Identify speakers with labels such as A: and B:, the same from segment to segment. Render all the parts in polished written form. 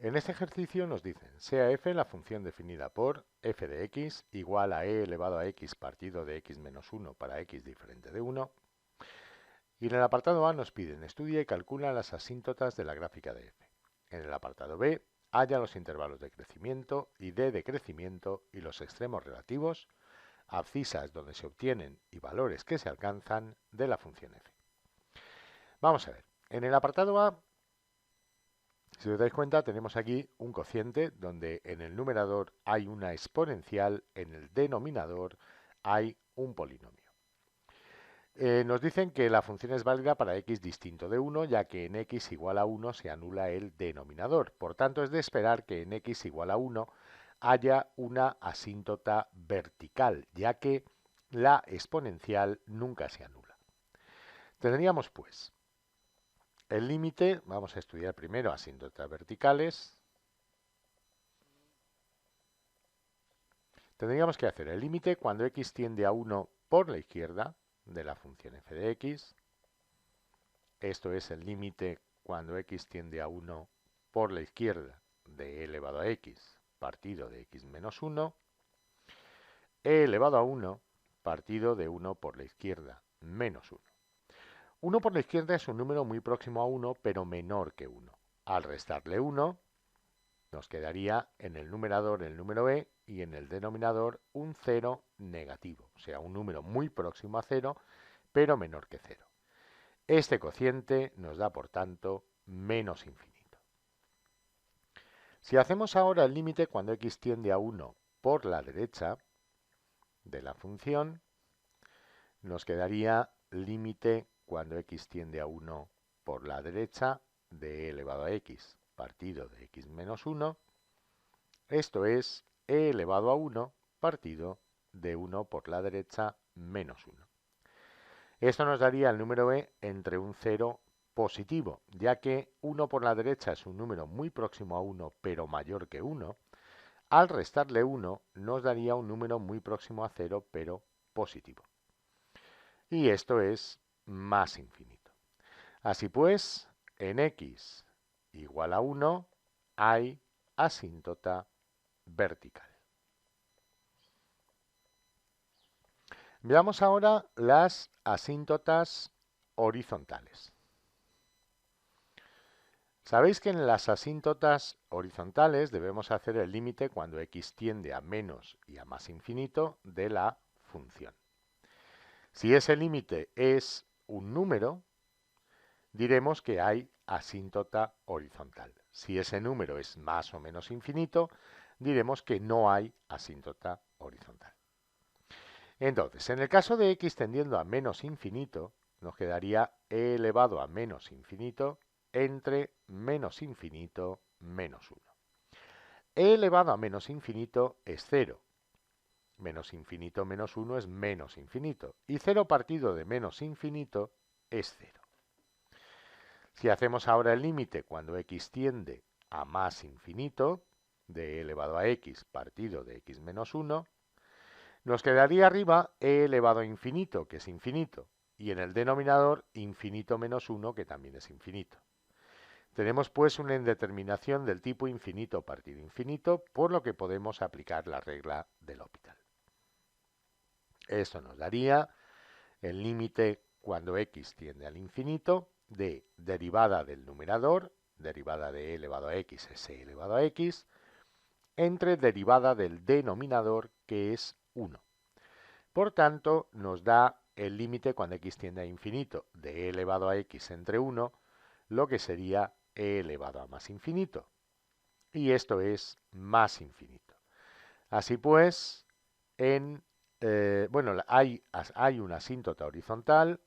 A: En este ejercicio nos dicen, sea f la función definida por f de x igual a e elevado a x partido de x menos 1 para x diferente de 1. Y en el apartado A nos piden, estudia y calcula las asíntotas de la gráfica de f. En el apartado B, halla los intervalos de crecimiento y d de crecimiento y los extremos relativos, abscisas donde se obtienen y valores que se alcanzan de la función f. Vamos a ver, en el apartado A, si os dais cuenta, tenemos aquí un cociente donde en el numerador hay una exponencial, en el denominador hay un polinomio. Nos dicen que la función es válida para x distinto de 1, ya que en x igual a 1 se anula el denominador. Por tanto, es de esperar que en x igual a 1 haya una asíntota vertical, ya que la exponencial nunca se anula. Tendríamos pues el límite, vamos a estudiar primero asíntotas verticales. Tendríamos que hacer el límite cuando x tiende a 1 por la izquierda de la función f de x. Esto es el límite cuando x tiende a 1 por la izquierda de e elevado a x partido de x menos 1. E elevado a 1 partido de 1 por la izquierda menos 1. 1 por la izquierda es un número muy próximo a 1, pero menor que 1. Al restarle 1, nos quedaría en el numerador el número e y en el denominador un 0 negativo, o sea, un número muy próximo a 0, pero menor que 0. Este cociente nos da, por tanto, menos infinito. Si hacemos ahora el límite cuando x tiende a 1 por la derecha de la función, nos quedaría límite cuando x tiende a 1 por la derecha de e elevado a x partido de x menos 1. Esto es e elevado a 1 partido de 1 por la derecha menos 1. Esto nos daría el número e entre un 0 positivo, ya que 1 por la derecha es un número muy próximo a 1, pero mayor que 1. Al restarle 1 nos daría un número muy próximo a 0, pero positivo. Y esto es más infinito. Así pues, en x igual a 1 hay asíntota vertical. Veamos ahora las asíntotas horizontales. Sabéis que en las asíntotas horizontales debemos hacer el límite cuando x tiende a menos y a más infinito de la función. Si ese límite es un número, diremos que hay asíntota horizontal. Si ese número es más o menos infinito, diremos que no hay asíntota horizontal. Entonces, en el caso de x tendiendo a menos infinito, nos quedaría e elevado a menos infinito entre menos infinito menos 1. E elevado a menos infinito es 0. Menos infinito menos 1 es menos infinito. Y 0 partido de menos infinito es 0. Si hacemos ahora el límite cuando x tiende a más infinito, de e elevado a x partido de x menos 1, nos quedaría arriba e elevado a infinito, que es infinito, y en el denominador infinito menos 1, que también es infinito. Tenemos pues una indeterminación del tipo infinito partido infinito, por lo que podemos aplicar la regla del L'Hopital. Esto nos daría el límite cuando x tiende al infinito de derivada del numerador, derivada de e elevado a x es e elevado a x, entre derivada del denominador, que es 1. Por tanto, nos da el límite cuando x tiende a infinito de e elevado a x entre 1, lo que sería e elevado a más infinito. Y esto es más infinito. Así pues, hay una asíntota horizontal,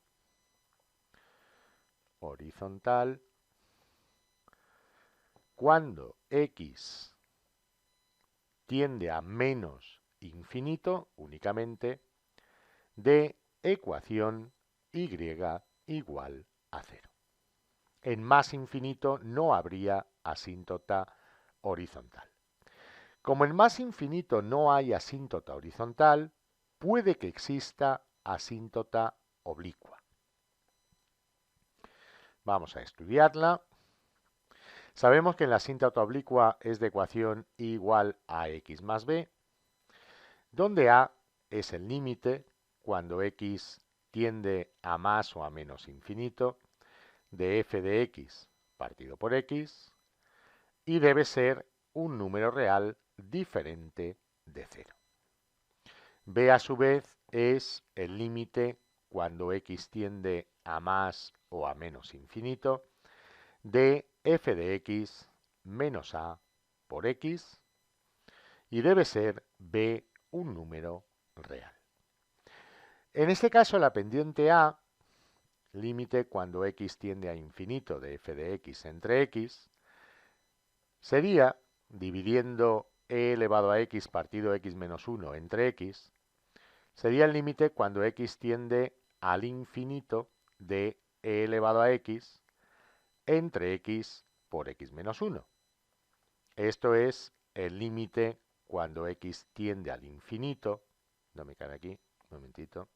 A: cuando x tiende a menos infinito únicamente de ecuación y igual a 0. En más infinito no habría asíntota horizontal. Como en más infinito no hay asíntota horizontal, puede que exista asíntota oblicua. Vamos a estudiarla. Sabemos que en la asíntota oblicua es de ecuación igual a x más b, donde a es el límite cuando x tiende a más o a menos infinito de f de x partido por x y debe ser un número real diferente de 0. B a su vez es el límite cuando x tiende a más o a menos infinito de f de x menos a por x y debe ser b un número real. En este caso la pendiente a, límite cuando x tiende a infinito de f de x entre x, sería, dividiendo e elevado a x partido x menos 1 entre x, sería el límite cuando x tiende al infinito de e elevado a x entre x por x menos 1. Esto es el límite cuando x tiende al infinito. No me cae aquí, un momentito.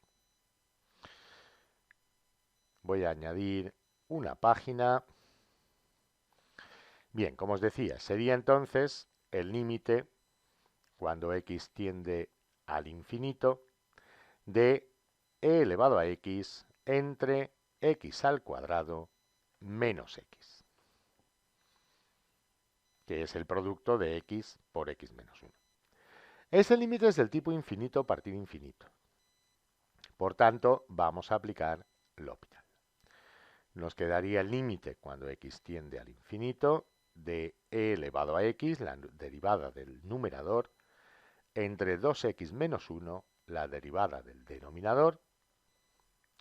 A: Voy a añadir una página. Bien, como os decía, sería entonces el límite cuando x tiende al infinito de e elevado a x entre x al cuadrado menos x, que es el producto de x por x menos 1. Ese límite es del tipo infinito partido infinito. Por tanto, vamos a aplicar L'Hopital. Nos quedaría el límite cuando x tiende al infinito de e elevado a x, la derivada del numerador, entre 2x menos 1, la derivada del denominador,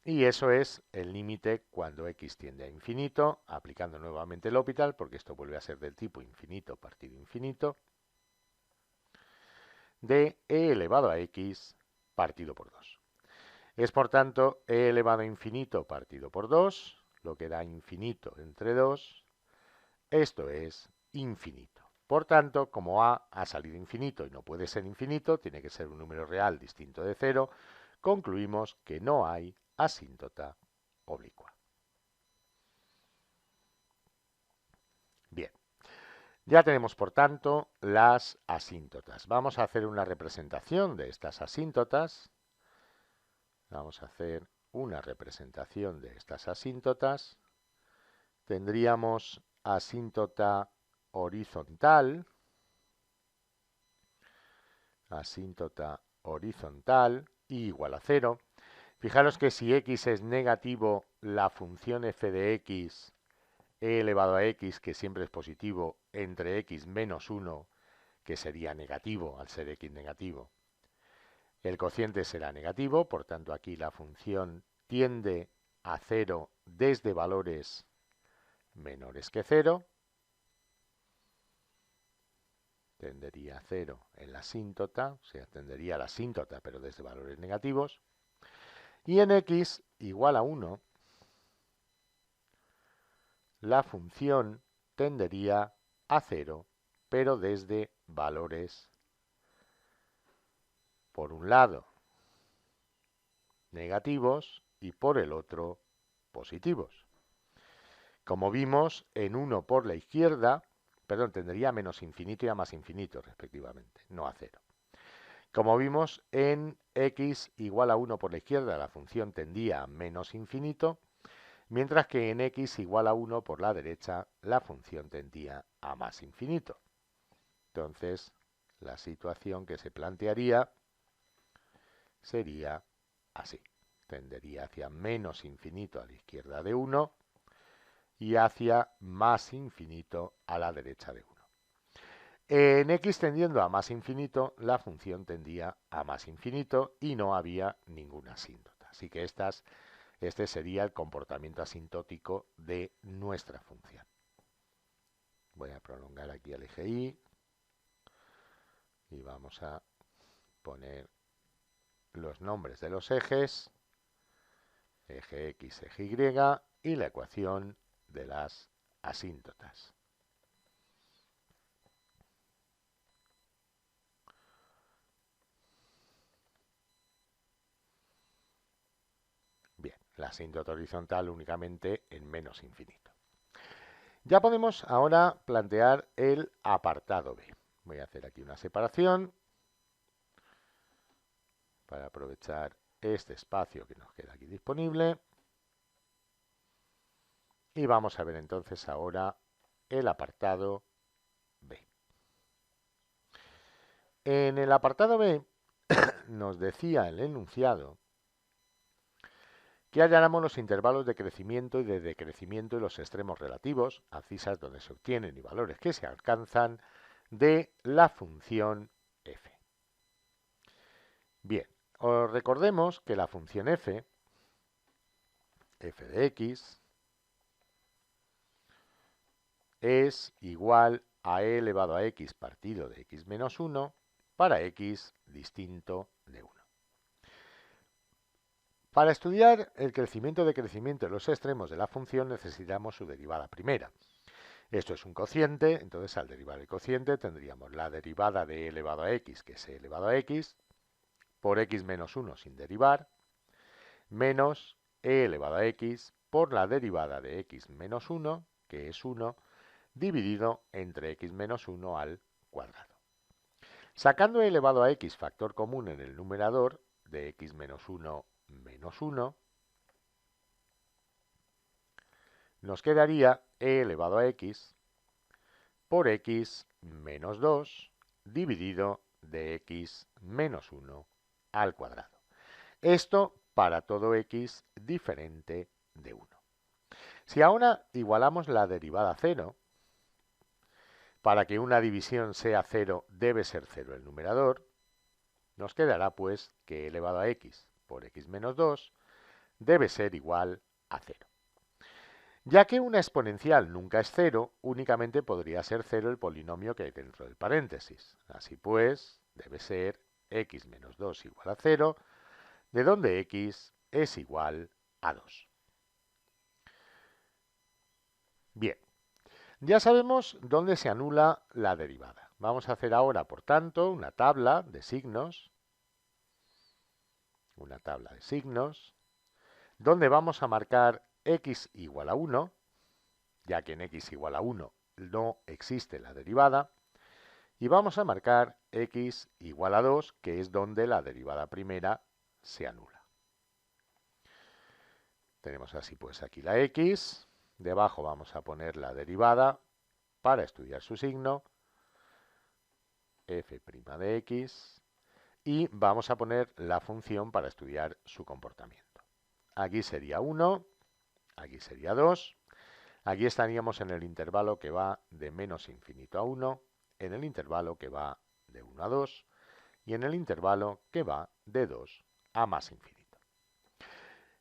A: y eso es el límite cuando x tiende a infinito, aplicando nuevamente el L'Hopital, porque esto vuelve a ser del tipo infinito partido infinito, de e elevado a x partido por 2. Es por tanto e elevado a infinito partido por 2, lo que da infinito entre 2, esto es infinito. Por tanto, como a ha salido infinito y no puede ser infinito, tiene que ser un número real distinto de 0, concluimos que no hay asíntota oblicua. Bien, ya tenemos por tanto las asíntotas. Vamos a hacer una representación de estas asíntotas. Vamos a hacer una representación de estas asíntotas. Tendríamos asíntota horizontal, igual a 0. Fijaros que si x es negativo, la función f de x e elevado a x, que siempre es positivo, entre x menos 1, que sería negativo al ser x negativo. El cociente será negativo, por tanto aquí la función tiende a 0 desde valores menores que 0. Tendería a 0 en la asíntota, o sea, tendería a la asíntota, pero desde valores negativos. Y en x igual a 1, la función tendería a 0, pero desde valores, por un lado, negativos y por el otro, positivos. Como vimos, en 1 por la izquierda, tendería a menos infinito y a más infinito, respectivamente, no a 0. Como vimos, en x igual a 1 por la izquierda, la función tendía a menos infinito, mientras que en x igual a 1 por la derecha, la función tendía a más infinito. Entonces, la situación que se plantearía sería así. Tendería hacia menos infinito a la izquierda de 1 y hacia más infinito a la derecha de 1. En x tendiendo a más infinito, la función tendía a más infinito y no había ninguna asíntota. Así que este sería el comportamiento asintótico de nuestra función. Voy a prolongar aquí el eje Y y vamos a poner los nombres de los ejes, eje X, eje Y, y la ecuación de las asíntotas. Bien, la asíntota horizontal únicamente en menos infinito. Ya podemos ahora plantear el apartado B. Voy a hacer aquí una separación para aprovechar este espacio que nos queda aquí disponible. Y vamos a ver entonces ahora el apartado B. En el apartado B nos decía el enunciado que halláramos los intervalos de crecimiento y de decrecimiento y los extremos relativos, abscisas donde se obtienen y valores que se alcanzan, de la función f. Bien, os recordemos que la función f de x, es igual a e elevado a x partido de x menos 1 para x distinto de 1. Para estudiar el crecimiento de crecimiento de los extremos de la función necesitamos su derivada primera. Esto es un cociente, entonces al derivar el cociente tendríamos la derivada de e elevado a x, que es e elevado a x, por x menos 1 sin derivar, menos e elevado a x por la derivada de x menos 1, que es 1, dividido entre x menos 1 al cuadrado. Sacando e elevado a x factor común en el numerador de x menos 1 menos 1, nos quedaría e elevado a x por x menos 2 dividido de x menos 1 al cuadrado. Esto para todo x diferente de 1. Si ahora igualamos la derivada a 0, para que una división sea 0 debe ser 0 el numerador, nos quedará pues que e elevado a x por x menos 2 debe ser igual a 0. Ya que una exponencial nunca es 0, únicamente podría ser 0 el polinomio que hay dentro del paréntesis. Así pues, debe ser x menos 2 igual a 0, de donde x es igual a 2. Bien, ya sabemos dónde se anula la derivada. Vamos a hacer ahora, por tanto, una tabla de signos, donde vamos a marcar x igual a 1, ya que en x igual a 1 no existe la derivada, y vamos a marcar x igual a 2, que es donde la derivada primera se anula. Tenemos así pues aquí la x, debajo vamos a poner la derivada para estudiar su signo, f' de x, y vamos a poner la función para estudiar su comportamiento. Aquí sería 1, aquí sería 2, aquí estaríamos en el intervalo que va de menos infinito a 1, en el intervalo que va de 1 a 2 y en el intervalo que va de 2 a más infinito.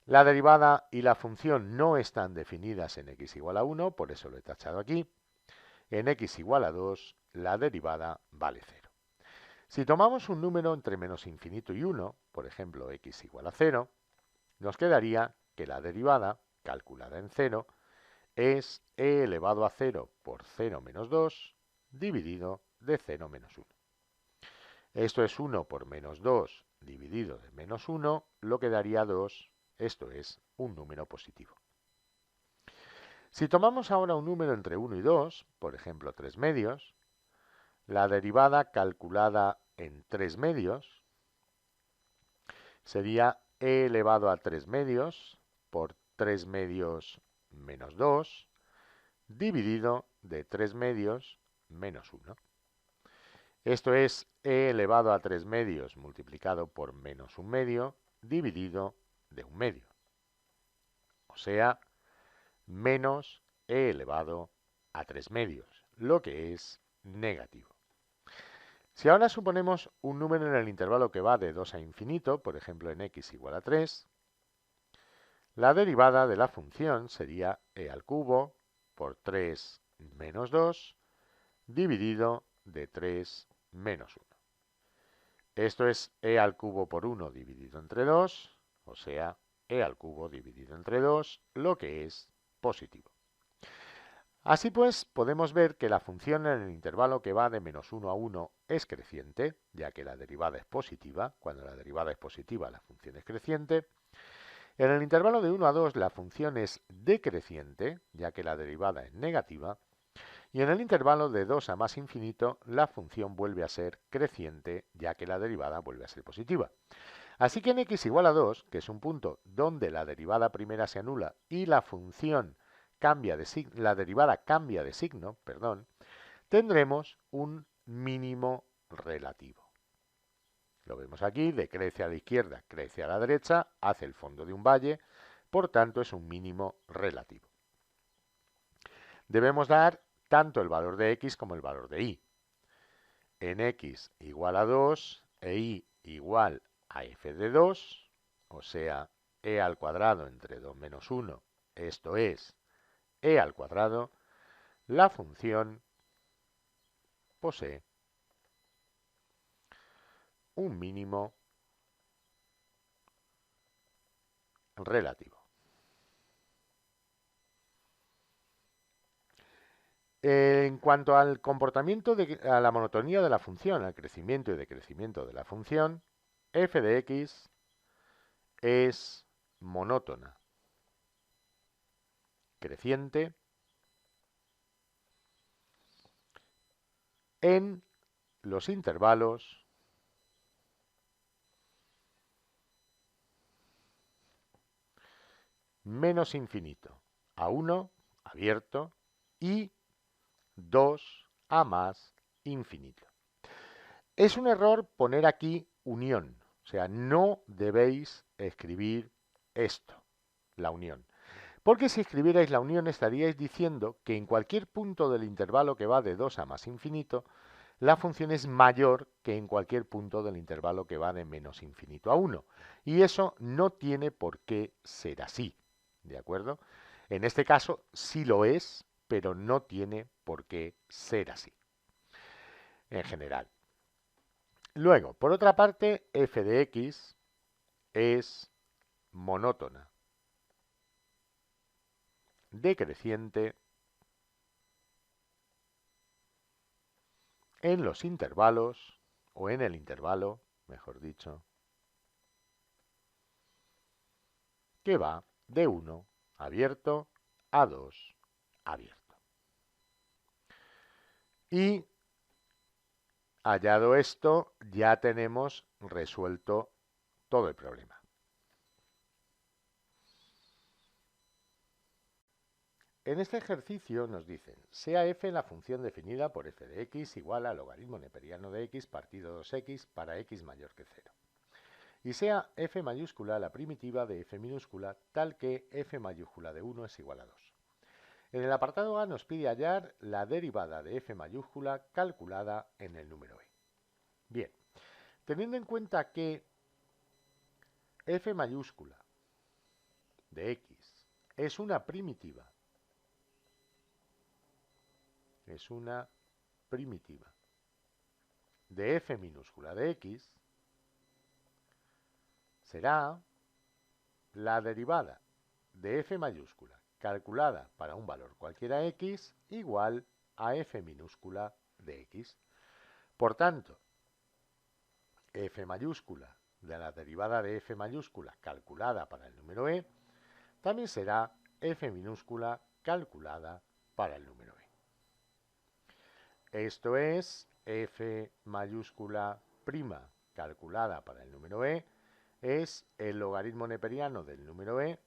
A: La derivada y la función no están definidas en x igual a 1, por eso lo he tachado aquí. En x igual a 2, la derivada vale 0. Si tomamos un número entre menos infinito y 1, por ejemplo x igual a 0, nos quedaría que la derivada, calculada en 0, es e elevado a 0 por 0 menos 2 dividido de 0 menos 1. Esto es 1 por menos 2 dividido de menos 1, lo que daría 2, esto es un número positivo. Si tomamos ahora un número entre 1 y 2, por ejemplo 3 medios, la derivada calculada en 3 medios sería e elevado a 3 medios por 3 medios menos 2 dividido de 3 medios menos 1. Esto es e elevado a 3 medios multiplicado por menos 1 medio dividido de 1 medio. O sea, menos e elevado a 3 medios, lo que es negativo. Si ahora suponemos un número en el intervalo que va de 2 a infinito, por ejemplo en x igual a 3, la derivada de la función sería e al cubo por 3 menos 2 dividido de 3 menos 1. Esto es e al cubo por 1 dividido entre 2, o sea, e al cubo dividido entre 2, lo que es positivo. Así pues, podemos ver que la función en el intervalo que va de menos 1 a 1 es creciente, ya que la derivada es positiva. Cuando la derivada es positiva, la función es creciente. En el intervalo de 1 a 2 la función es decreciente, ya que la derivada es negativa, y en el intervalo de 2 a más infinito la función vuelve a ser creciente, ya que la derivada vuelve a ser positiva. Así que en x igual a 2, que es un punto donde la derivada primera se anula y la función cambia de signo, la derivada cambia de signo, tendremos un mínimo relativo. Lo vemos aquí, decrece a la izquierda, crece a la derecha, hace el fondo de un valle, por tanto es un mínimo relativo. Debemos dar tanto el valor de x como el valor de y. En x igual a 2 e y igual a f de 2, o sea, e al cuadrado entre 2 menos 1, esto es e al cuadrado, la función posee un mínimo relativo. En cuanto al comportamiento a la monotonía de la función, al crecimiento y decrecimiento de la función, f de x es monótona, creciente, en los intervalos menos infinito, a 1, abierto, y 2 a más infinito. Es un error poner aquí unión, o sea, no debéis escribir esto, la unión. Porque si escribierais la unión estaríais diciendo que en cualquier punto del intervalo que va de 2 a más infinito, la función es mayor que en cualquier punto del intervalo que va de menos infinito a 1. Y eso no tiene por qué ser así, ¿de acuerdo? En este caso sí lo es, pero no tiene por qué ser así, en general. Luego, por otra parte, f de x es monótona, decreciente en los intervalos, o en el intervalo, mejor dicho, que va de 1 abierto a 2 abierto. Y hallado esto, ya tenemos resuelto todo el problema. En este ejercicio nos dicen, sea f la función definida por f de x igual al logaritmo neperiano de x partido 2x para x mayor que 0. Y sea f mayúscula la primitiva de f minúscula tal que f mayúscula de 1 es igual a 2. En el apartado A nos pide hallar la derivada de f mayúscula calculada en el número e. Bien, teniendo en cuenta que f mayúscula de x es una primitiva de f minúscula de x, será la derivada de f mayúscula calculada para un valor cualquiera x igual a f minúscula de x. Por tanto, f mayúscula de la derivada de f mayúscula calculada para el número e también será f minúscula calculada para el número e. Esto es f mayúscula prima calculada para el número e es el logaritmo neperiano del número e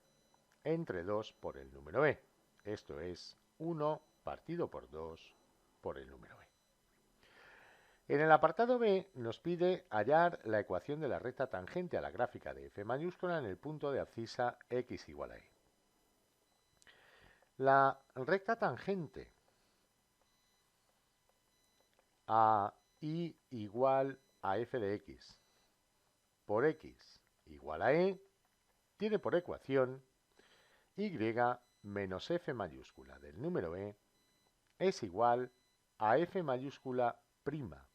A: entre 2 por el número e. Esto es 1 partido por 2 por el número e. En el apartado B nos pide hallar la ecuación de la recta tangente a la gráfica de f mayúscula en el punto de abscisa x igual a e. La recta tangente a y igual a f de x por x igual a e tiene por ecuación y menos f mayúscula del número e es igual a f mayúscula prima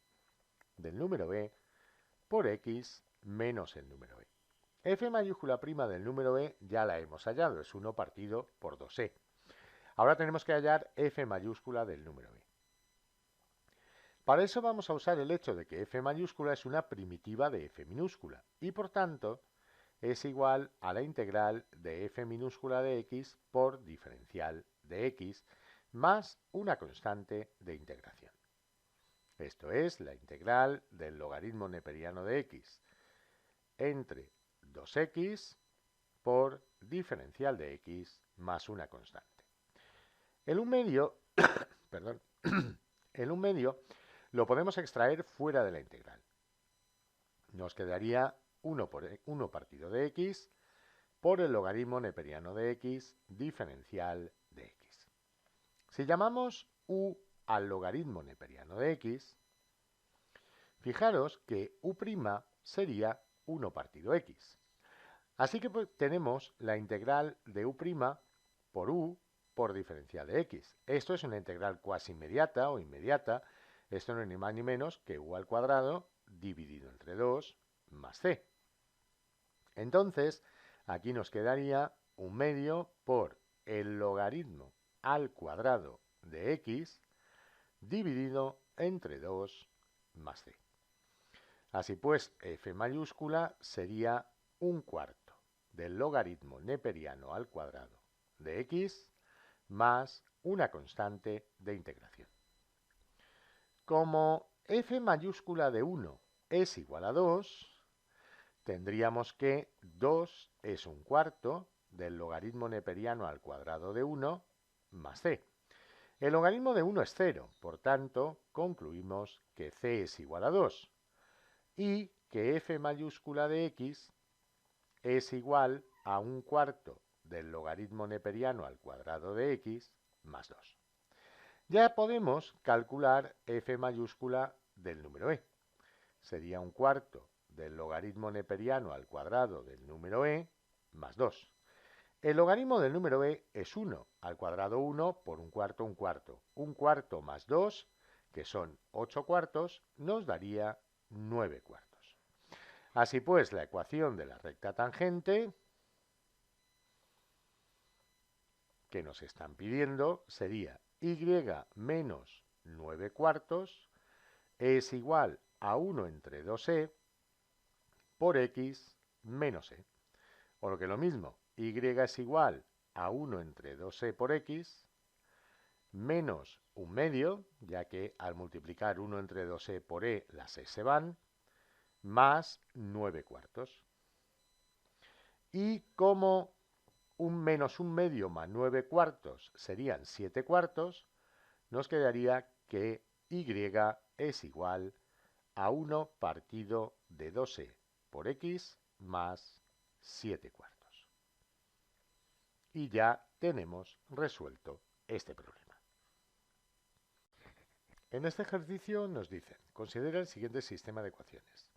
A: del número e por x menos el número e. F mayúscula prima del número e ya la hemos hallado, es 1 partido por 2e. Ahora tenemos que hallar f mayúscula del número e. Para eso vamos a usar el hecho de que f mayúscula es una primitiva de f minúscula y por tanto es igual a la integral de f minúscula de x por diferencial de x más una constante de integración. Esto es la integral del logaritmo neperiano de x entre 2x por diferencial de x más una constante. El 1/2, perdón, el 1/2 lo podemos extraer fuera de la integral. Nos quedaría 1 partido de x por el logaritmo neperiano de x diferencial de x. Si llamamos u al logaritmo neperiano de x, fijaros que u' sería 1 partido x. Así que tenemos la integral de u' por u por diferencial de x. Esto es una integral cuasi inmediata o inmediata. Esto no es ni más ni menos que u al cuadrado dividido entre 2 más c. Entonces, aquí nos quedaría 1/2 por el logaritmo al cuadrado de x dividido entre 2 más c. Así pues, f mayúscula sería 1/4 del logaritmo neperiano al cuadrado de x más una constante de integración. Como f mayúscula de 1 es igual a 2, tendríamos que 2 es 1/4 del logaritmo neperiano al cuadrado de 1 más c. El logaritmo de 1 es 0, por tanto, concluimos que c es igual a 2 y que f mayúscula de x es igual a 1/4 del logaritmo neperiano al cuadrado de x más 2. Ya podemos calcular f mayúscula del número e. Sería 1/4 del logaritmo neperiano al cuadrado del número e más 2. El logaritmo del número e es 1 al cuadrado 1 por 1/4, 1/4. 1/4 más 2, que son 8/4, nos daría 9/4. Así pues, la ecuación de la recta tangente que nos están pidiendo sería y menos 9/4 es igual a 1 entre 2e por x menos e. O lo que es lo mismo, y es igual a 1 entre 2e por x menos 1/2, ya que al multiplicar 1 entre 2e por e las e se van, más 9/4. Y como un menos 1/2 más 9/4 serían 7/4, nos quedaría que y es igual a 1 partido de 2e por x más 7/4. Y ya tenemos resuelto este problema. En este ejercicio nos dicen, considera el siguiente sistema de ecuaciones.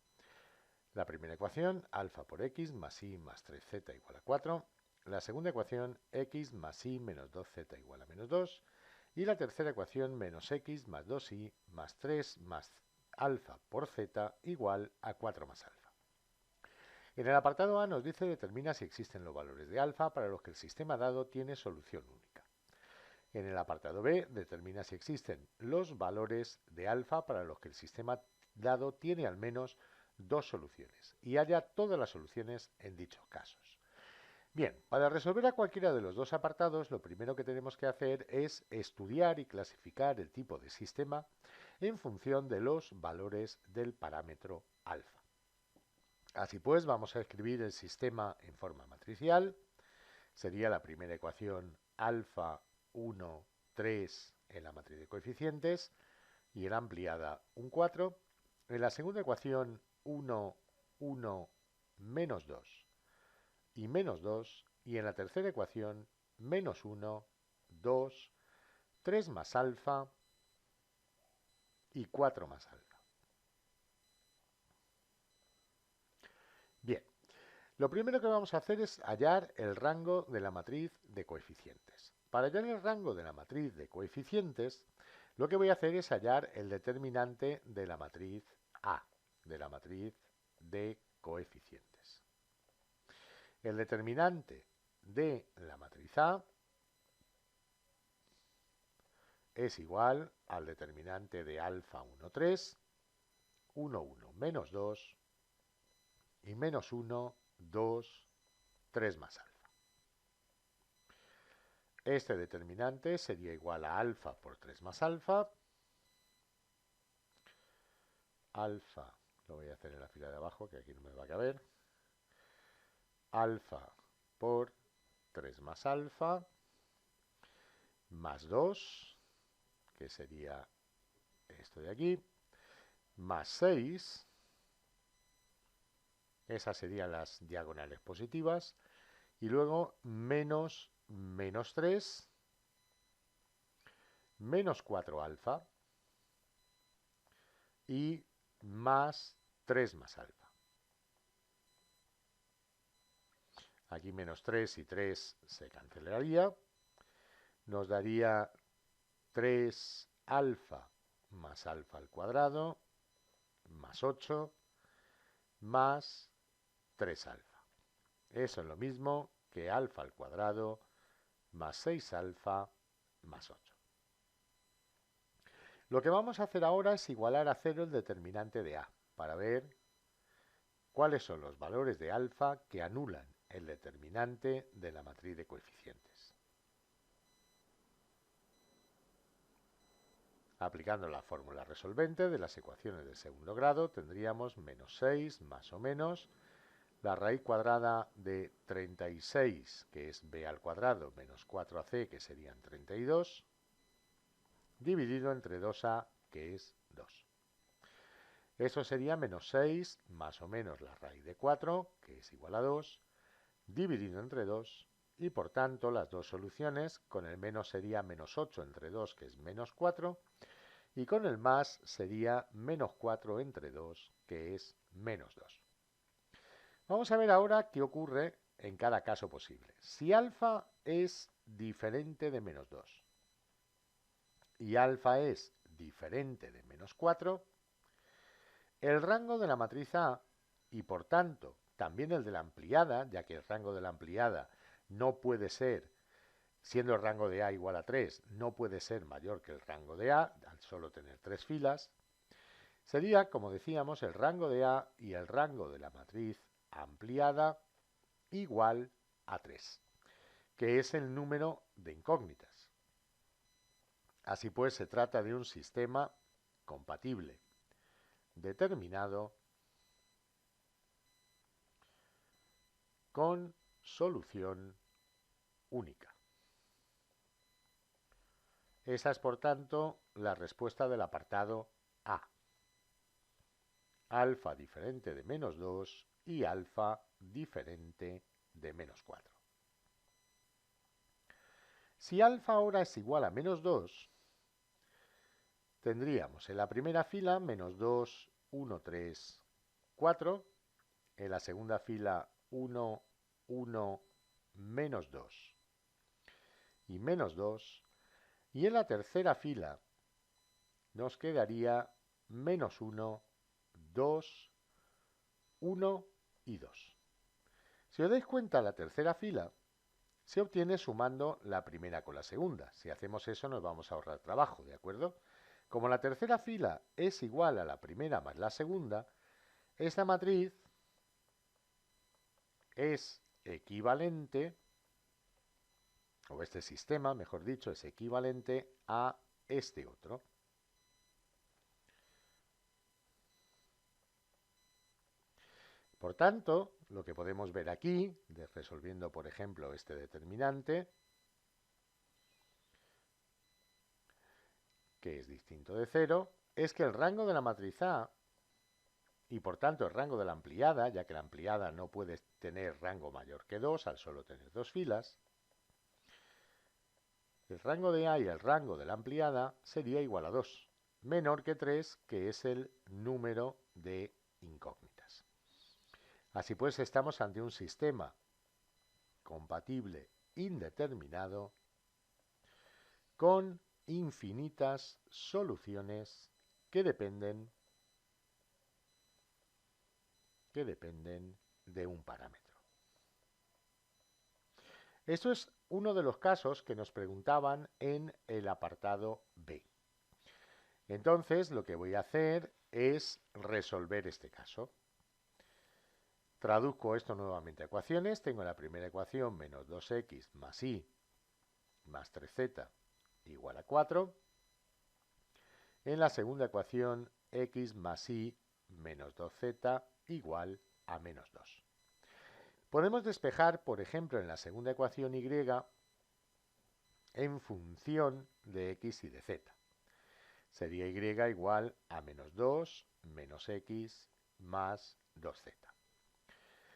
A: La primera ecuación, alfa por x más y más 3z igual a 4. La segunda ecuación, x más y menos 2z igual a menos 2. Y la tercera ecuación, menos x más 2y más 3 más alfa por z igual a 4 más alfa. En el apartado A nos dice determina si existen los valores de alfa para los que el sistema dado tiene solución única. En el apartado B determina si existen los valores de alfa para los que el sistema dado tiene al menos dos soluciones y haya todas las soluciones en dichos casos. Bien, para resolver a cualquiera de los dos apartados, lo primero que tenemos que hacer es estudiar y clasificar el tipo de sistema en función de los valores del parámetro alfa. Así pues, vamos a escribir el sistema en forma matricial. Sería la primera ecuación alfa 1, 3 en la matriz de coeficientes y en la ampliada un 4. En la segunda ecuación 1, 1, menos 2 y menos 2. Y en la tercera ecuación menos 1, 2, 3 más alfa y 4 más alfa. Bien, lo primero que vamos a hacer es hallar el rango de la matriz de coeficientes. Para hallar el rango de la matriz de coeficientes, lo que voy a hacer es hallar el determinante de la matriz A, de la matriz de coeficientes. El determinante de la matriz A es igual al determinante de alfa 1, 3, 1, 1, menos 2 y menos 1, 2, 3 más alfa. Este determinante sería igual a alfa por 3 más alfa. Alfa, lo voy a hacer en la fila de abajo, que aquí no me va a caber. Alfa por 3 más alfa, más 2, que sería esto de aquí, más 6, esas serían las diagonales positivas, y luego menos 3, menos 4 alfa, y más 3 más alfa. Aquí menos 3 y 3 se cancelaría. Nos daría 3 alfa más alfa al cuadrado, más 8, más 3 alfa. Eso es lo mismo que alfa al cuadrado más 6 alfa más 8. Lo que vamos a hacer ahora es igualar a 0 el determinante de A, para ver cuáles son los valores de alfa que anulan el determinante de la matriz de coeficientes. Aplicando la fórmula resolvente de las ecuaciones de segundo grado, tendríamos menos 6 más o menos la raíz cuadrada de 36, que es b al cuadrado, menos 4ac, que serían 32, dividido entre 2a, que es 2. Eso sería menos 6 más o menos la raíz de 4, que es igual a 2, dividido entre 2, y por tanto las dos soluciones, con el menos sería menos 8 entre 2, que es menos 4, y con el más sería menos 4 entre 2, que es menos 2. Vamos a ver ahora qué ocurre en cada caso posible. Si alfa es diferente de menos 2 y alfa es diferente de menos 4, el rango de la matriz A, y por tanto también el de la ampliada, ya que el rango de la ampliada no puede ser, siendo el rango de A igual a 3, no puede ser mayor que el rango de A, al solo tener 3 filas, sería, como decíamos, el rango de A y el rango de la matriz ampliada igual a 3, que es el número de incógnitas. Así pues, se trata de un sistema compatible, determinado, con solución única. Esa es, por tanto, la respuesta del apartado A. Alfa diferente de menos 2 y alfa diferente de menos 4. Si alfa ahora es igual a menos 2, tendríamos en la primera fila menos 2, 1, 3, 4, en la segunda fila 1, 1, menos 2 y menos 2, y en la tercera fila nos quedaría menos 1, 2, 1 y 2. Si os dais cuenta, la tercera fila se obtiene sumando la primera con la segunda. Si hacemos eso nos vamos a ahorrar trabajo, ¿de acuerdo? Como la tercera fila es igual a la primera más la segunda, esta matriz es equivalente, o este sistema, mejor dicho, es equivalente a este otro. Por tanto, lo que podemos ver aquí, resolviendo por ejemplo este determinante, que es distinto de 0, es que el rango de la matriz A, y por tanto el rango de la ampliada, ya que la ampliada no puede tener rango mayor que 2 al solo tener dos filas, el rango de A y el rango de la ampliada sería igual a 2, menor que 3, que es el número de incógnitas. Así pues, estamos ante un sistema compatible indeterminado con infinitas soluciones que dependen de un parámetro. Esto es uno de los casos que nos preguntaban en el apartado B. Entonces, lo que voy a hacer es resolver este caso. Traduzco esto nuevamente a ecuaciones. Tengo en la primera ecuación menos 2x más y más 3z igual a 4. En la segunda ecuación, x más y menos 2z igual a menos 2. Podemos despejar, por ejemplo, en la segunda ecuación y en función de x y de z. Sería y igual a menos 2 menos x más 2z.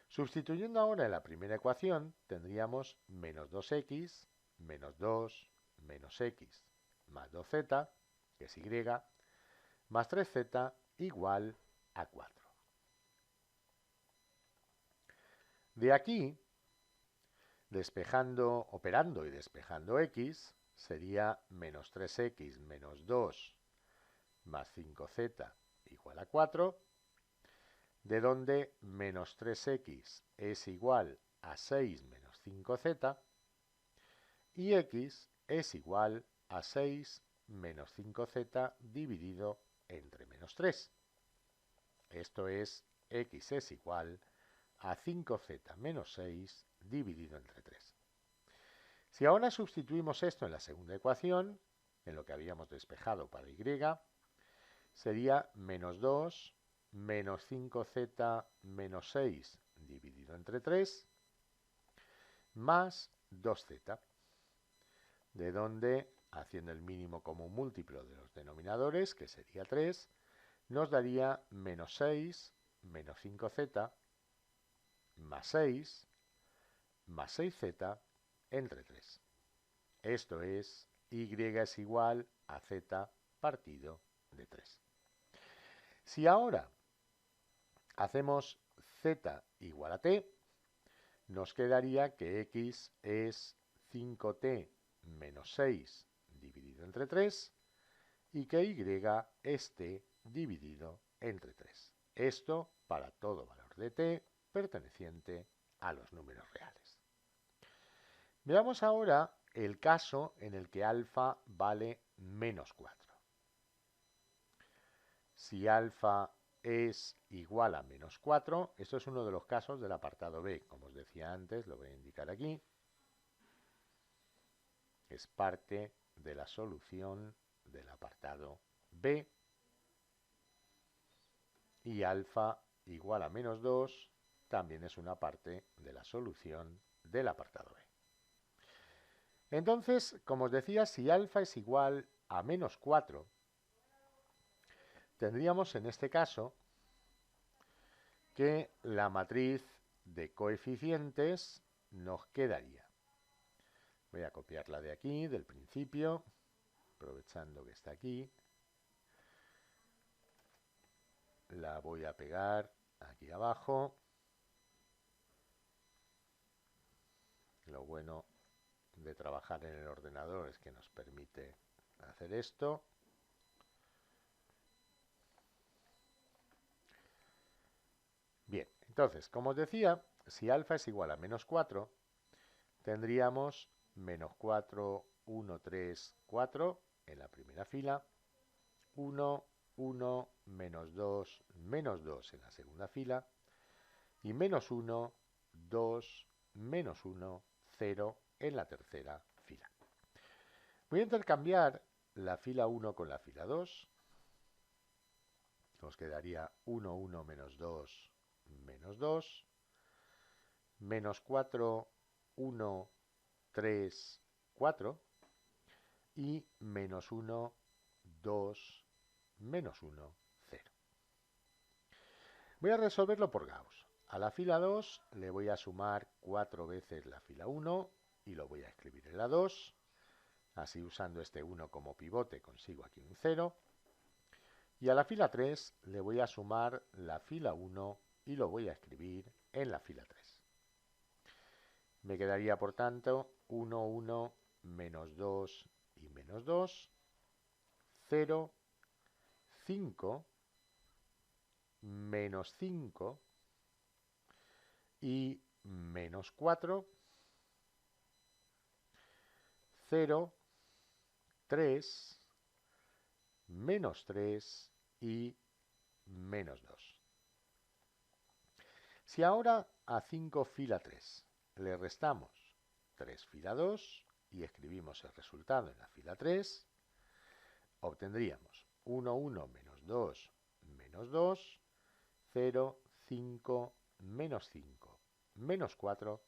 A: Sustituyendo ahora en la primera ecuación, tendríamos menos 2x menos 2 menos x más 2z, que es y, más 3z igual a 4. De aquí, operando y despejando x, sería menos 3x menos 2 más 5z igual a 4, de donde menos 3x es igual a 6 menos 5z, y x es igual a 6 menos 5z dividido entre menos 3. Esto es, x es igual a 5z menos 6 dividido entre 3. Si ahora sustituimos esto en la segunda ecuación, en lo que habíamos despejado para y, sería menos 2 menos 5z menos 6 dividido entre 3 más 2z, de donde, haciendo el mínimo común múltiplo de los denominadores, que sería 3, nos daría menos 6 menos 5z más 6 más 6z entre 3. Esto es, y es igual a z partido de 3. Si ahora hacemos z igual a t, nos quedaría que x es 5t menos 6 dividido entre 3 y que y es t dividido entre 3. Esto para todo valor de t perteneciente a los números reales. Veamos ahora el caso en el que alfa vale menos 4. Si alfa es igual a menos 4, esto es uno de los casos del apartado B. Como os decía antes, lo voy a indicar aquí. Es parte de la solución del apartado B. Y alfa igual a menos 2 también es una parte de la solución del apartado B. Entonces, como os decía, si alfa es igual a menos 4, tendríamos en este caso que la matriz de coeficientes nos quedaría. Voy a copiarla de aquí, del principio, aprovechando que está aquí. La voy a pegar aquí abajo. Lo bueno de trabajar en el ordenador es que nos permite hacer esto. Bien, entonces, como os decía, si alfa es igual a menos 4, tendríamos menos 4, 1, 3, 4 en la primera fila, 1, 1, menos 2 en la segunda fila, y menos 1, 2, menos 1, 0 en la tercera fila. Voy a intercambiar la fila 1 con la fila 2. Nos quedaría 1, 1, menos 2, menos 4, 1, 3, 4, y menos 1, 2, menos 1, 0. Voy a resolverlo por Gauss. A la fila 2 le voy a sumar 4 veces la fila 1 y lo voy a escribir en la 2. Así, usando este 1 como pivote, consigo aquí un 0. Y a la fila 3 le voy a sumar la fila 1 y lo voy a escribir en la fila 3. Me quedaría, por tanto, 1, 1, menos 2 y menos 2, 0, 5, menos 5 y menos 4, 0, 3, menos 3 y menos 2. Si ahora a 5 fila 3 le restamos 3 fila 2 y escribimos el resultado en la fila 3, obtendríamos 1, 1 menos 2 menos 2, 0, 5, menos 5, menos 4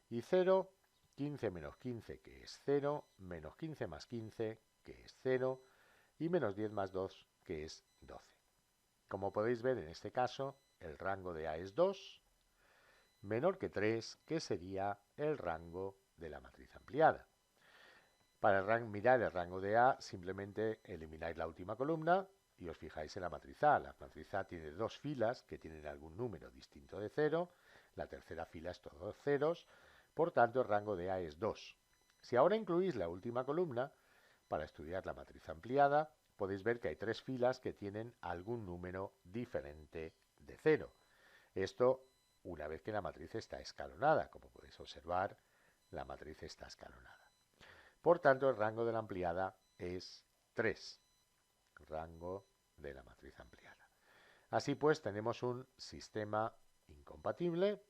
A: y 0, 15 menos 15 que es 0, menos 15 más 15 que es 0 y menos 10 más 2 que es 12. Como podéis ver en este caso, el rango de A es 2, menor que 3, que sería el rango de la matriz ampliada. Para mirar el rango de A, simplemente elimináis la última columna y os fijáis en la matriz A. La matriz A tiene dos filas que tienen algún número distinto de 0, la tercera fila es todos ceros, por tanto el rango de A es 2. Si ahora incluís la última columna, para estudiar la matriz ampliada, podéis ver que hay tres filas que tienen algún número diferente de 0. Esto una vez que la matriz está escalonada. Como podéis observar, la matriz está escalonada. Por tanto, el rango de la ampliada es 3. Rango de la matriz ampliada. Así pues, tenemos un sistema incompatible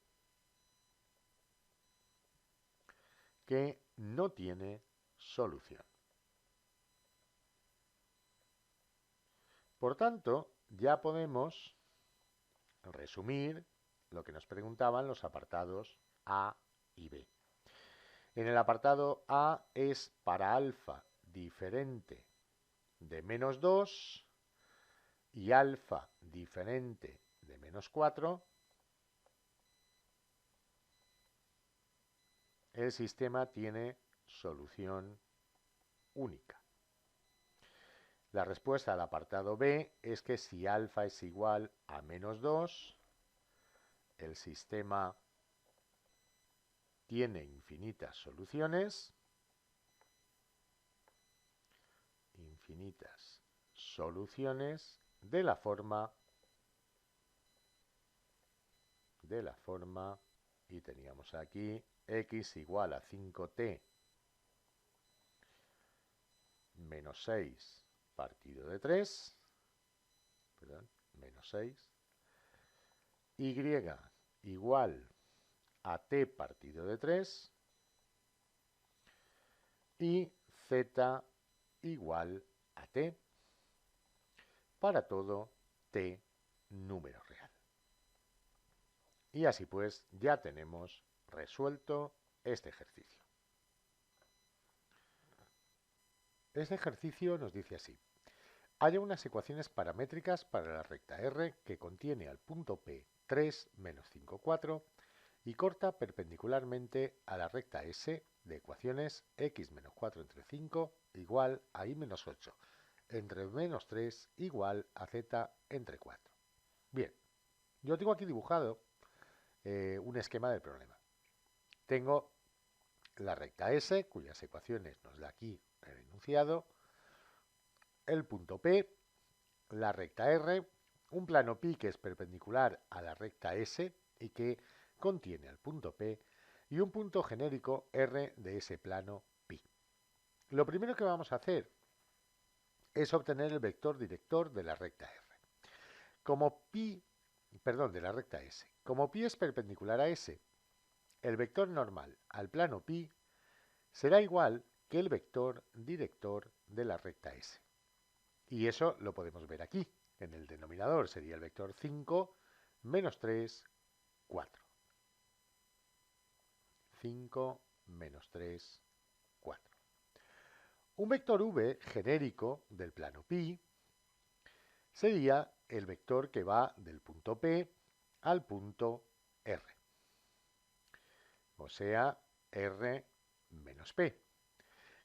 A: que no tiene solución. Por tanto, ya podemos resumir lo que nos preguntaban los apartados A y B. En el apartado A es para alfa diferente de menos 2 y alfa diferente de menos 4, el sistema tiene solución única. La respuesta al apartado B es que si alfa es igual a menos 2, el sistema tiene infinitas soluciones, de la forma, y teníamos aquí x igual a 5t menos 6 partido de 3, menos 6, y igual a t partido de 3 y z igual a t para todo t número real. Y así pues ya tenemos resuelto este ejercicio. Este ejercicio nos dice así: haya unas ecuaciones paramétricas para la recta R que contiene al punto P 3 menos 5, 4 y corta perpendicularmente a la recta S de ecuaciones x menos 4 entre 5 igual a y menos 8 entre menos 3 igual a z entre 4. Bien, yo tengo aquí dibujado un esquema del problema. Tengo la recta S, cuyas ecuaciones nos da aquí el enunciado, el punto P, la recta R, un plano pi que es perpendicular a la recta S y que contiene al punto P, y un punto genérico R de ese plano pi. Lo primero que vamos a hacer es obtener el vector director de la recta R. De la recta S. Como pi es perpendicular a S, el vector normal al plano pi será igual que el vector director de la recta S. Y eso lo podemos ver aquí. En el denominador sería el vector 5 menos 3, 4. 5 menos 3, 4. Un vector v genérico del plano pi sería el vector que va del punto P al punto R. O sea, R menos P.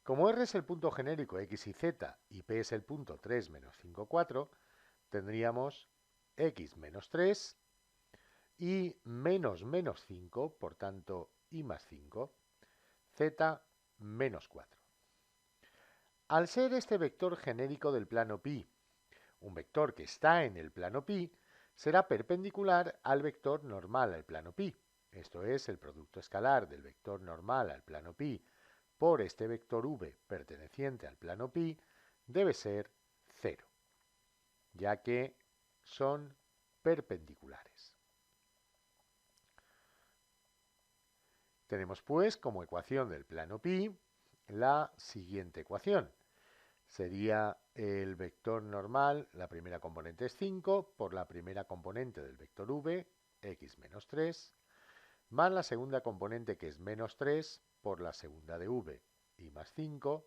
A: Como R es el punto genérico x y z y P es el punto 3 menos 5, 4, tendríamos x menos 3 y menos 5, por tanto y más 5, z menos 4. Al ser este vector genérico del plano pi un vector que está en el plano pi, será perpendicular al vector normal al plano pi. Esto es, el producto escalar del vector normal al plano pi por este vector v perteneciente al plano pi debe ser 0, ya que son perpendiculares. Tenemos pues como ecuación del plano pi la siguiente ecuación. Sería el vector normal, la primera componente es 5, por la primera componente del vector v, x menos 3, más la segunda componente que es menos 3 por la segunda de v, y más 5,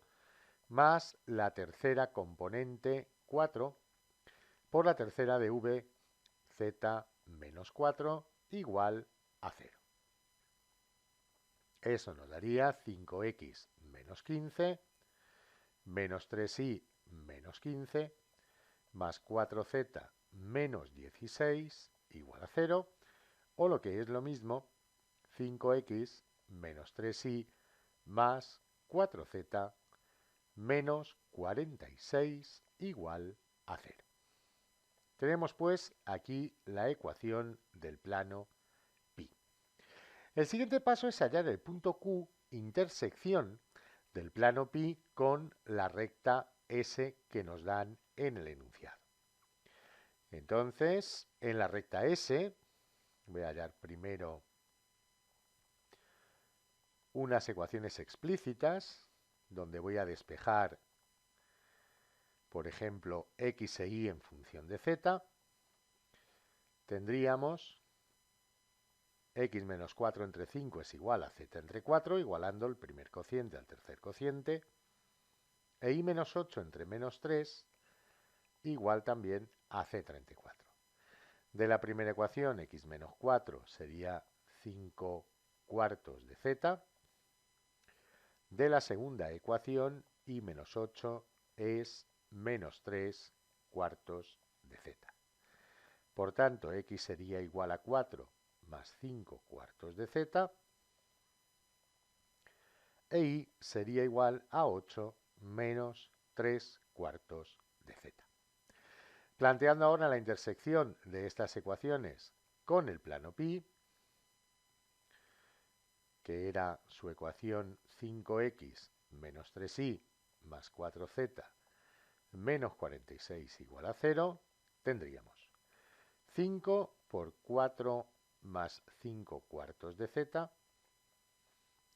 A: más la tercera componente 4 por la tercera de v, z menos 4, igual a 0. Eso nos daría 5x menos 15, menos 3y menos 15, más 4z menos 16, igual a 0, o lo que es lo mismo, 5x menos 3y más 4z menos 46 igual a 0. Tenemos pues aquí la ecuación del plano pi. El siguiente paso es hallar el punto Q, intersección del plano pi con la recta S que nos dan en el enunciado. Entonces, en la recta S, voy a hallar primero unas ecuaciones explícitas, donde voy a despejar, por ejemplo, x e y en función de z. Tendríamos x menos 4 entre 5 es igual a z entre 4, igualando el primer cociente al tercer cociente, e y menos 8 entre menos 3, igual también a z entre 4. De la primera ecuación, x menos 4 sería 5 cuartos de z. De la segunda ecuación, y menos 8 es menos 3 cuartos de z. Por tanto, x sería igual a 4 más 5 cuartos de z, e y sería igual a 8 menos 3 cuartos de z. Planteando ahora la intersección de estas ecuaciones con el plano pi, que era su ecuación 5x menos 3y más 4z menos 46 igual a 0, tendríamos 5 por 4 más 5 cuartos de z,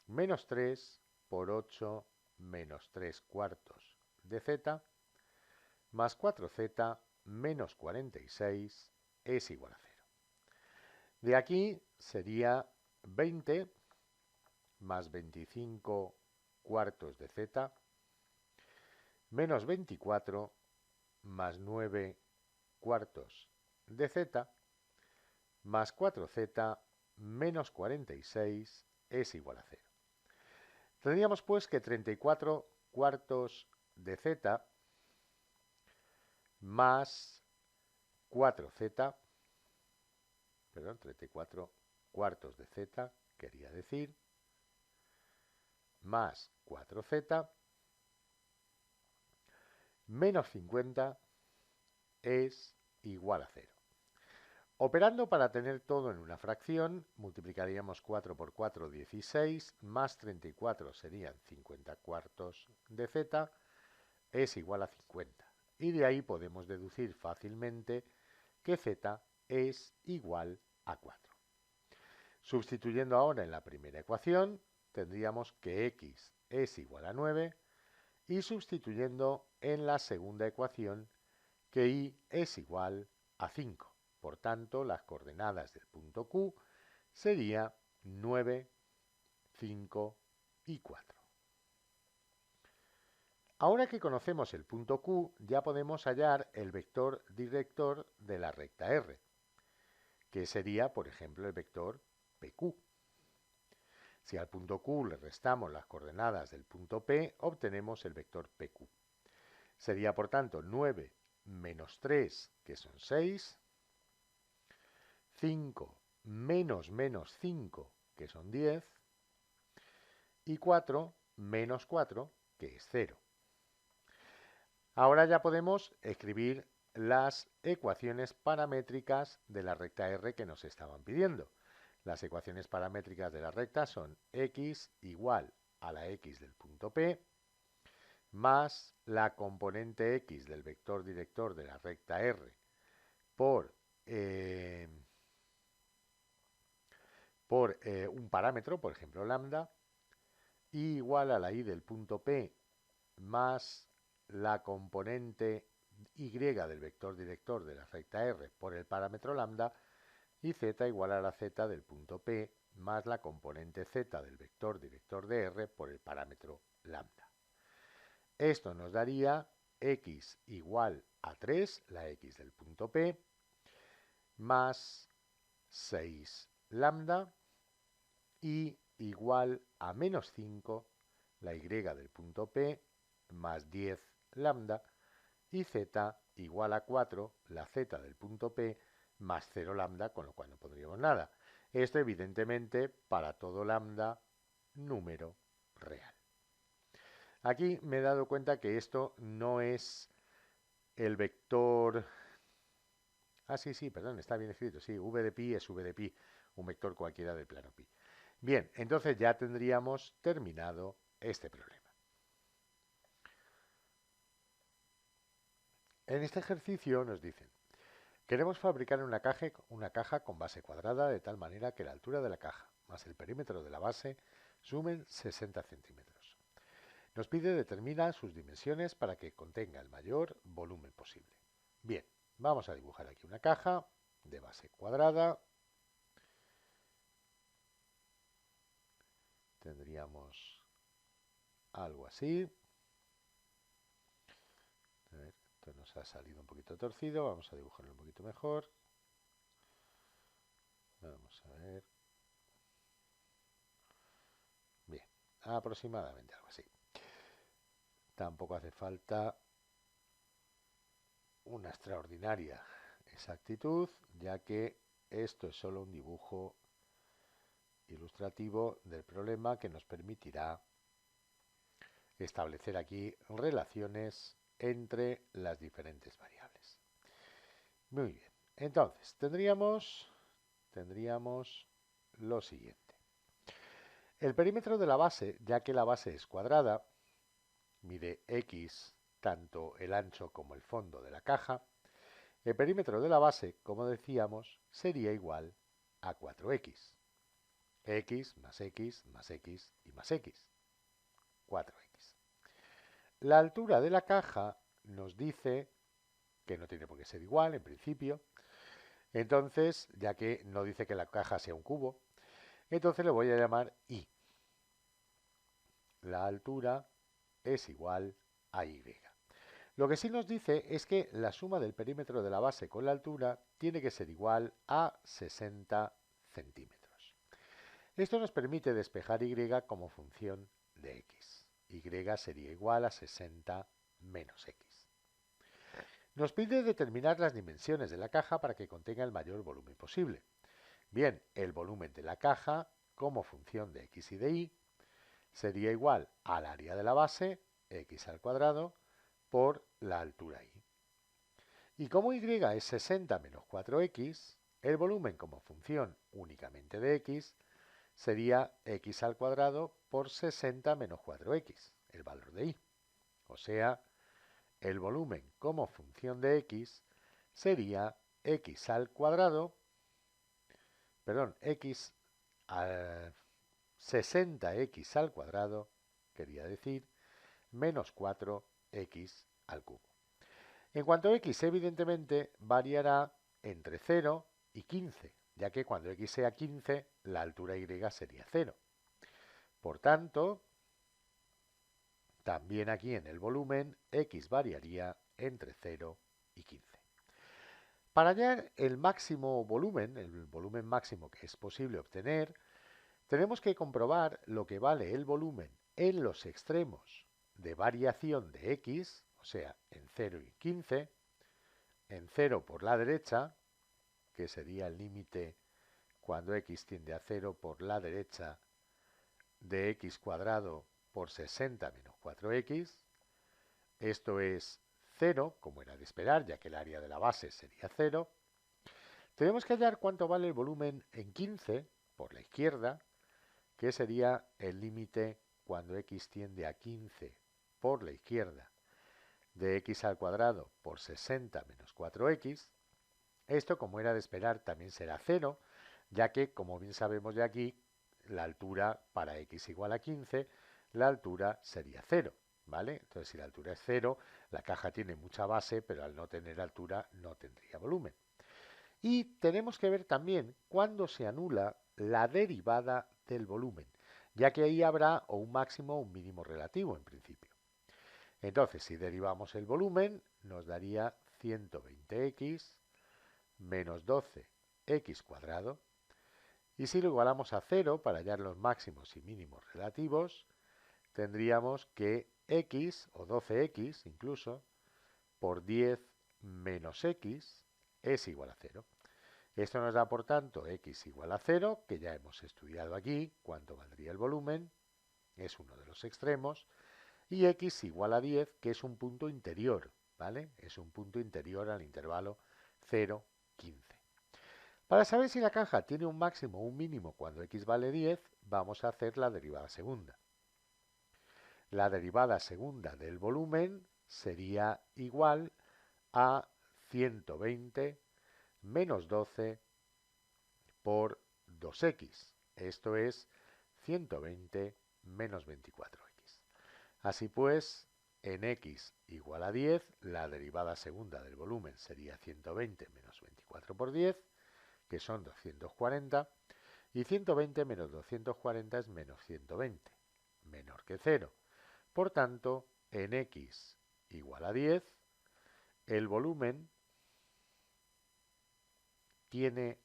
A: menos 3 por 8 menos 3 cuartos de z, más 4z menos 46 es igual a 0. De aquí sería 20 más 25 cuartos de z, menos 24 más 9 cuartos de z, más 4z menos 46 es igual a 0. Tendríamos pues que 34 cuartos de z más 4z, perdón, 34 cuartos de z, quería decir, más 4z, menos 50 es igual a 0. Operando para tener todo en una fracción, multiplicaríamos 4 por 4, 16, más 34 serían 50 cuartos de z, es igual a 50. Y de ahí podemos deducir fácilmente que z es igual a 4. Sustituyendo ahora en la primera ecuación, tendríamos que x es igual a 9, y sustituyendo en la segunda ecuación, que y es igual a 5. Por tanto, las coordenadas del punto Q serían 9, 5 y 4. Ahora que conocemos el punto Q, ya podemos hallar el vector director de la recta R, que sería, por ejemplo, el vector PQ. Si al punto Q le restamos las coordenadas del punto P, obtenemos el vector PQ. Sería, por tanto, 9 menos 3, que son 6, 5 menos menos 5, que son 10, y 4 menos 4, que es 0. Ahora ya podemos escribir las ecuaciones paramétricas de la recta R que nos estaban pidiendo. Las ecuaciones paramétricas de la recta son x igual a la x del punto P más la componente x del vector director de la recta R por por un parámetro, por ejemplo lambda, y igual a la y del punto P más la componente y del vector director de la recta R por el parámetro lambda, y z igual a la z del punto P más la componente z del vector director de R por el parámetro lambda. Esto nos daría x igual a 3, la x del punto P, más 6 lambda, y igual a menos 5, la y del punto P, más 10 lambda, y z igual a 4, la z del punto P, más 0 lambda, con lo cual no pondríamos nada. Esto evidentemente para todo lambda número real. Aquí me he dado cuenta que esto no es el vector... sí, perdón, está bien escrito, sí, v de pi es v de pi, un vector cualquiera del plano pi. Bien, entonces ya tendríamos terminado este problema. En este ejercicio nos dicen, queremos fabricar una caja con base cuadrada de tal manera que la altura de la caja más el perímetro de la base sumen 60 centímetros. Nos pide determinar sus dimensiones para que contenga el mayor volumen posible. Bien, vamos a dibujar aquí una caja de base cuadrada. Tendríamos algo así. A ver, esto nos ha salido un poquito torcido. Vamos a dibujarlo un poquito mejor. Vamos a ver. Bien, aproximadamente algo así. Tampoco hace falta una extraordinaria exactitud, ya que esto es solo un dibujo ilustrativo del problema que nos permitirá establecer aquí relaciones entre las diferentes variables. Muy bien, entonces tendríamos lo siguiente. El perímetro de la base, ya que la base es cuadrada, mide x tanto el ancho como el fondo de la caja. El perímetro de la base, como decíamos, sería igual a 4x. X más x más x y más x. 4x. La altura de la caja nos dice que no tiene por qué ser igual en principio. Entonces, ya que no dice que la caja sea un cubo, entonces le voy a llamar y. La altura es igual a y. Lo que sí nos dice es que la suma del perímetro de la base con la altura tiene que ser igual a 60 centímetros. Esto nos permite despejar y como función de x. Y sería igual a 60 menos x. Nos pide determinar las dimensiones de la caja para que contenga el mayor volumen posible. Bien, el volumen de la caja como función de x y de y sería igual al área de la base, x al cuadrado, por la altura y. Y como y es 60 menos 4x, el volumen como función únicamente de x sería x al cuadrado por 60 menos 4x, el valor de y. O sea, el volumen como función de x sería x al cuadrado, perdón, x al 60x al cuadrado, quería decir, menos 4x al cubo. En cuanto a x, evidentemente, variará entre 0 y 15, ya que cuando x sea 15, la altura y sería 0. Por tanto, también aquí en el volumen, x variaría entre 0 y 15. Para hallar el máximo volumen, el volumen máximo que es posible obtener, tenemos que comprobar lo que vale el volumen en los extremos de variación de x, o sea, en 0 y 15, en 0 por la derecha, que sería el límite cuando x tiende a 0 por la derecha de x cuadrado por 60 menos 4x. Esto es 0, como era de esperar, ya que el área de la base sería 0. Tenemos que hallar cuánto vale el volumen en 15 por la izquierda, que sería el límite cuando x tiende a 15 por la izquierda de x al cuadrado por 60 menos 4x. Esto, como era de esperar, también será 0, ya que, como bien sabemos de aquí, la altura para x igual a 15, la altura sería 0, ¿vale? Entonces, si la altura es 0, la caja tiene mucha base, pero al no tener altura no tendría volumen. Y tenemos que ver también cuándo se anula la derivada del volumen, ya que ahí habrá o un máximo o un mínimo relativo en principio. Entonces, si derivamos el volumen, nos daría 120x menos 12x cuadrado. Y si lo igualamos a 0 para hallar los máximos y mínimos relativos, tendríamos que x, o 12x incluso, por 10 menos x es igual a 0. Esto nos da, por tanto, x igual a 0, que ya hemos estudiado aquí, cuánto valdría el volumen, es uno de los extremos, y x igual a 10, que es un punto interior, ¿vale? Es un punto interior al intervalo 0, 15. Para saber si la caja tiene un máximo o un mínimo cuando x vale 10, vamos a hacer la derivada segunda. La derivada segunda del volumen sería igual a 120 menos 12 por 2x. Esto es 120 menos 24x. Así pues, en x igual a 10, la derivada segunda del volumen sería 120 menos 24 por 10, que son 240, y 120 menos 240 es menos 120, menor que 0. Por tanto, en x igual a 10, el volumen tiene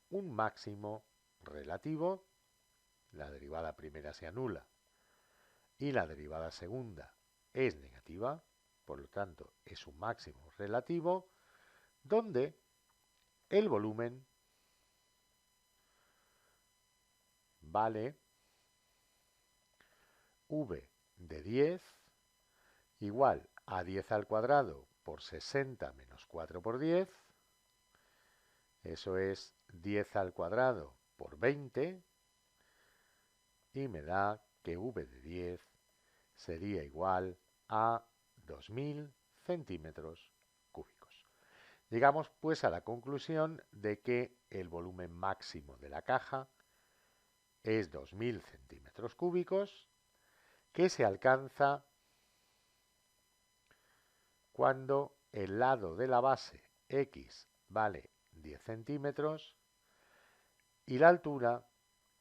A: un máximo relativo, la derivada primera se anula y la derivada segunda es negativa, por lo tanto es un máximo relativo, donde el volumen vale v de 10 igual a 10 al cuadrado por 60 menos 4 por 10, eso es 10 al cuadrado por 20, y me da que v de 10 sería igual a 2000 centímetros cúbicos. Llegamos pues a la conclusión de que el volumen máximo de la caja es 2000 centímetros cúbicos, que se alcanza cuando el lado de la base x vale 10 centímetros y la altura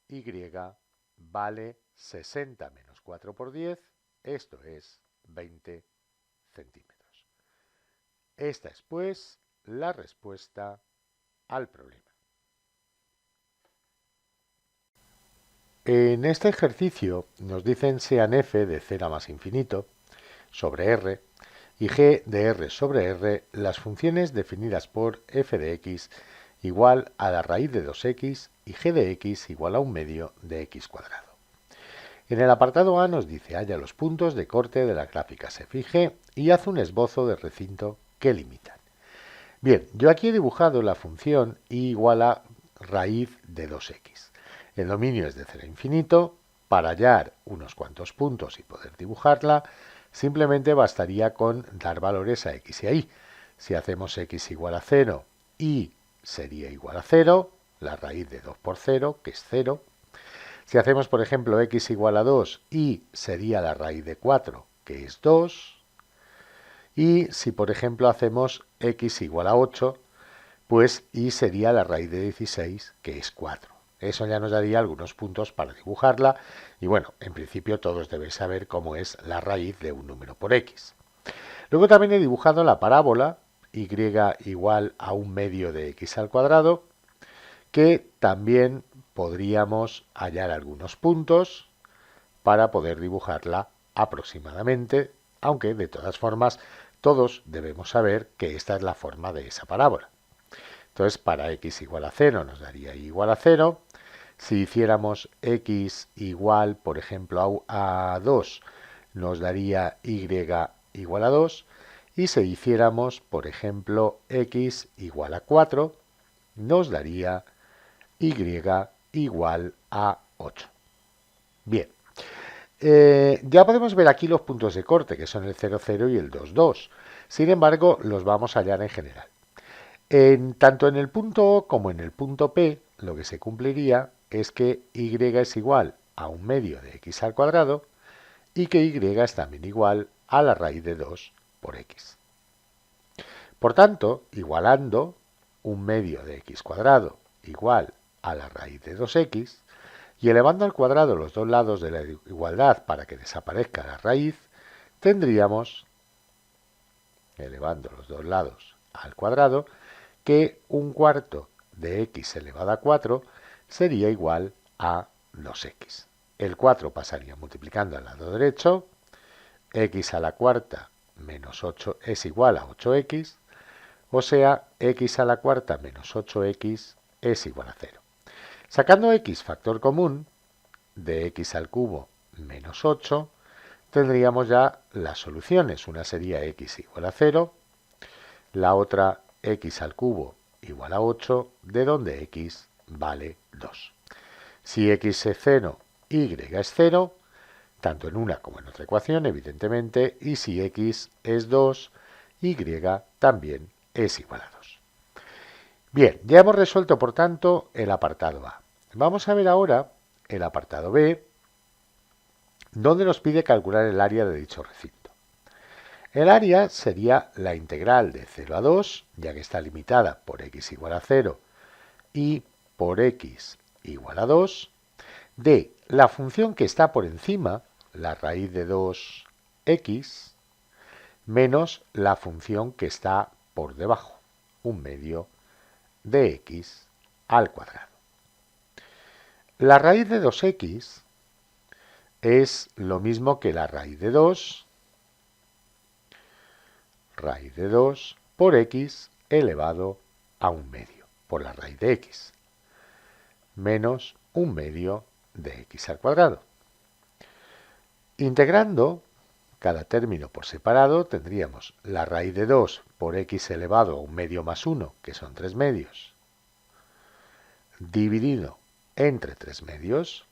A: y vale 60 menos 4 por 10, esto es 20 centímetros. Esta es pues la respuesta al problema. En este ejercicio nos dicen sean f de 0 a más infinito sobre r y g de r sobre r las funciones definidas por f de x igual a la raíz de 2x y g de x igual a un medio de x cuadrado. En el apartado A nos dice halla los puntos de corte de las gráficas f y g y haz un esbozo de recinto que limitan. Bien, yo aquí he dibujado la función y igual a raíz de 2x. El dominio es de 0 a infinito. Para hallar unos cuantos puntos y poder dibujarla, simplemente bastaría con dar valores a x y a y. Si hacemos x igual a 0, y sería igual a 0, la raíz de 2 por 0, que es 0. Si hacemos, por ejemplo, x igual a 2, y sería la raíz de 4, que es 2. Y si, por ejemplo, hacemos x igual a 8, pues y sería la raíz de 16, que es 4. Eso ya nos daría algunos puntos para dibujarla. Y bueno, en principio todos debéis saber cómo es la raíz de un número por x. Luego también he dibujado la parábola y igual a un medio de x al cuadrado, que también podríamos hallar algunos puntos para poder dibujarla aproximadamente, aunque de todas formas todos debemos saber que esta es la forma de esa parábola. Entonces, para x igual a 0 nos daría y igual a 0. Si hiciéramos x igual, por ejemplo, a 2, nos daría y igual a 2. Y si hiciéramos, por ejemplo, x igual a 4, nos daría y igual a 8. Bien. Ya podemos ver aquí los puntos de corte, que son el 0, 0 y el 2, 2. Sin embargo, los vamos a hallar en general. Tanto en el punto O como en el punto P, lo que se cumpliría es que y es igual a 1/2 de x al cuadrado y que y es también igual a la raíz de 2 por x. Por tanto, igualando 1/2 de x cuadrado igual a la raíz de 2x y elevando al cuadrado los dos lados de la igualdad para que desaparezca la raíz, tendríamos, elevando los dos lados al cuadrado, que 1/4 de x elevado a 4 sería igual a 2x. El 4 pasaría multiplicando al lado derecho, x a la cuarta menos 8 es igual a 8x, o sea, x a la cuarta menos 8x es igual a 0. Sacando x factor común, de x al cubo menos 8, tendríamos ya las soluciones. Una sería x igual a 0, la otra x al cubo igual a 8, de donde x vale 2. Si x es 0, y es 0, tanto en una como en otra ecuación, evidentemente, y si x es 2, y también es igual a 2. Bien, ya hemos resuelto, por tanto, el apartado A. Vamos a ver ahora el apartado B, donde nos pide calcular el área de dicho recinto. El área sería la integral de 0 a 2, ya que está limitada por x igual a 0 y por x igual a 2, de la función que está por encima, la raíz de 2x, menos la función que está por debajo, 1/2 de x al cuadrado. La raíz de 2x es lo mismo que la raíz de 2 por x elevado a 1/2 por la raíz de x, menos 1/2 de x al cuadrado. Integrando cada término por separado, tendríamos la raíz de 2 por x elevado a 1/2 más 1, que son 3/2, dividido entre 3/2,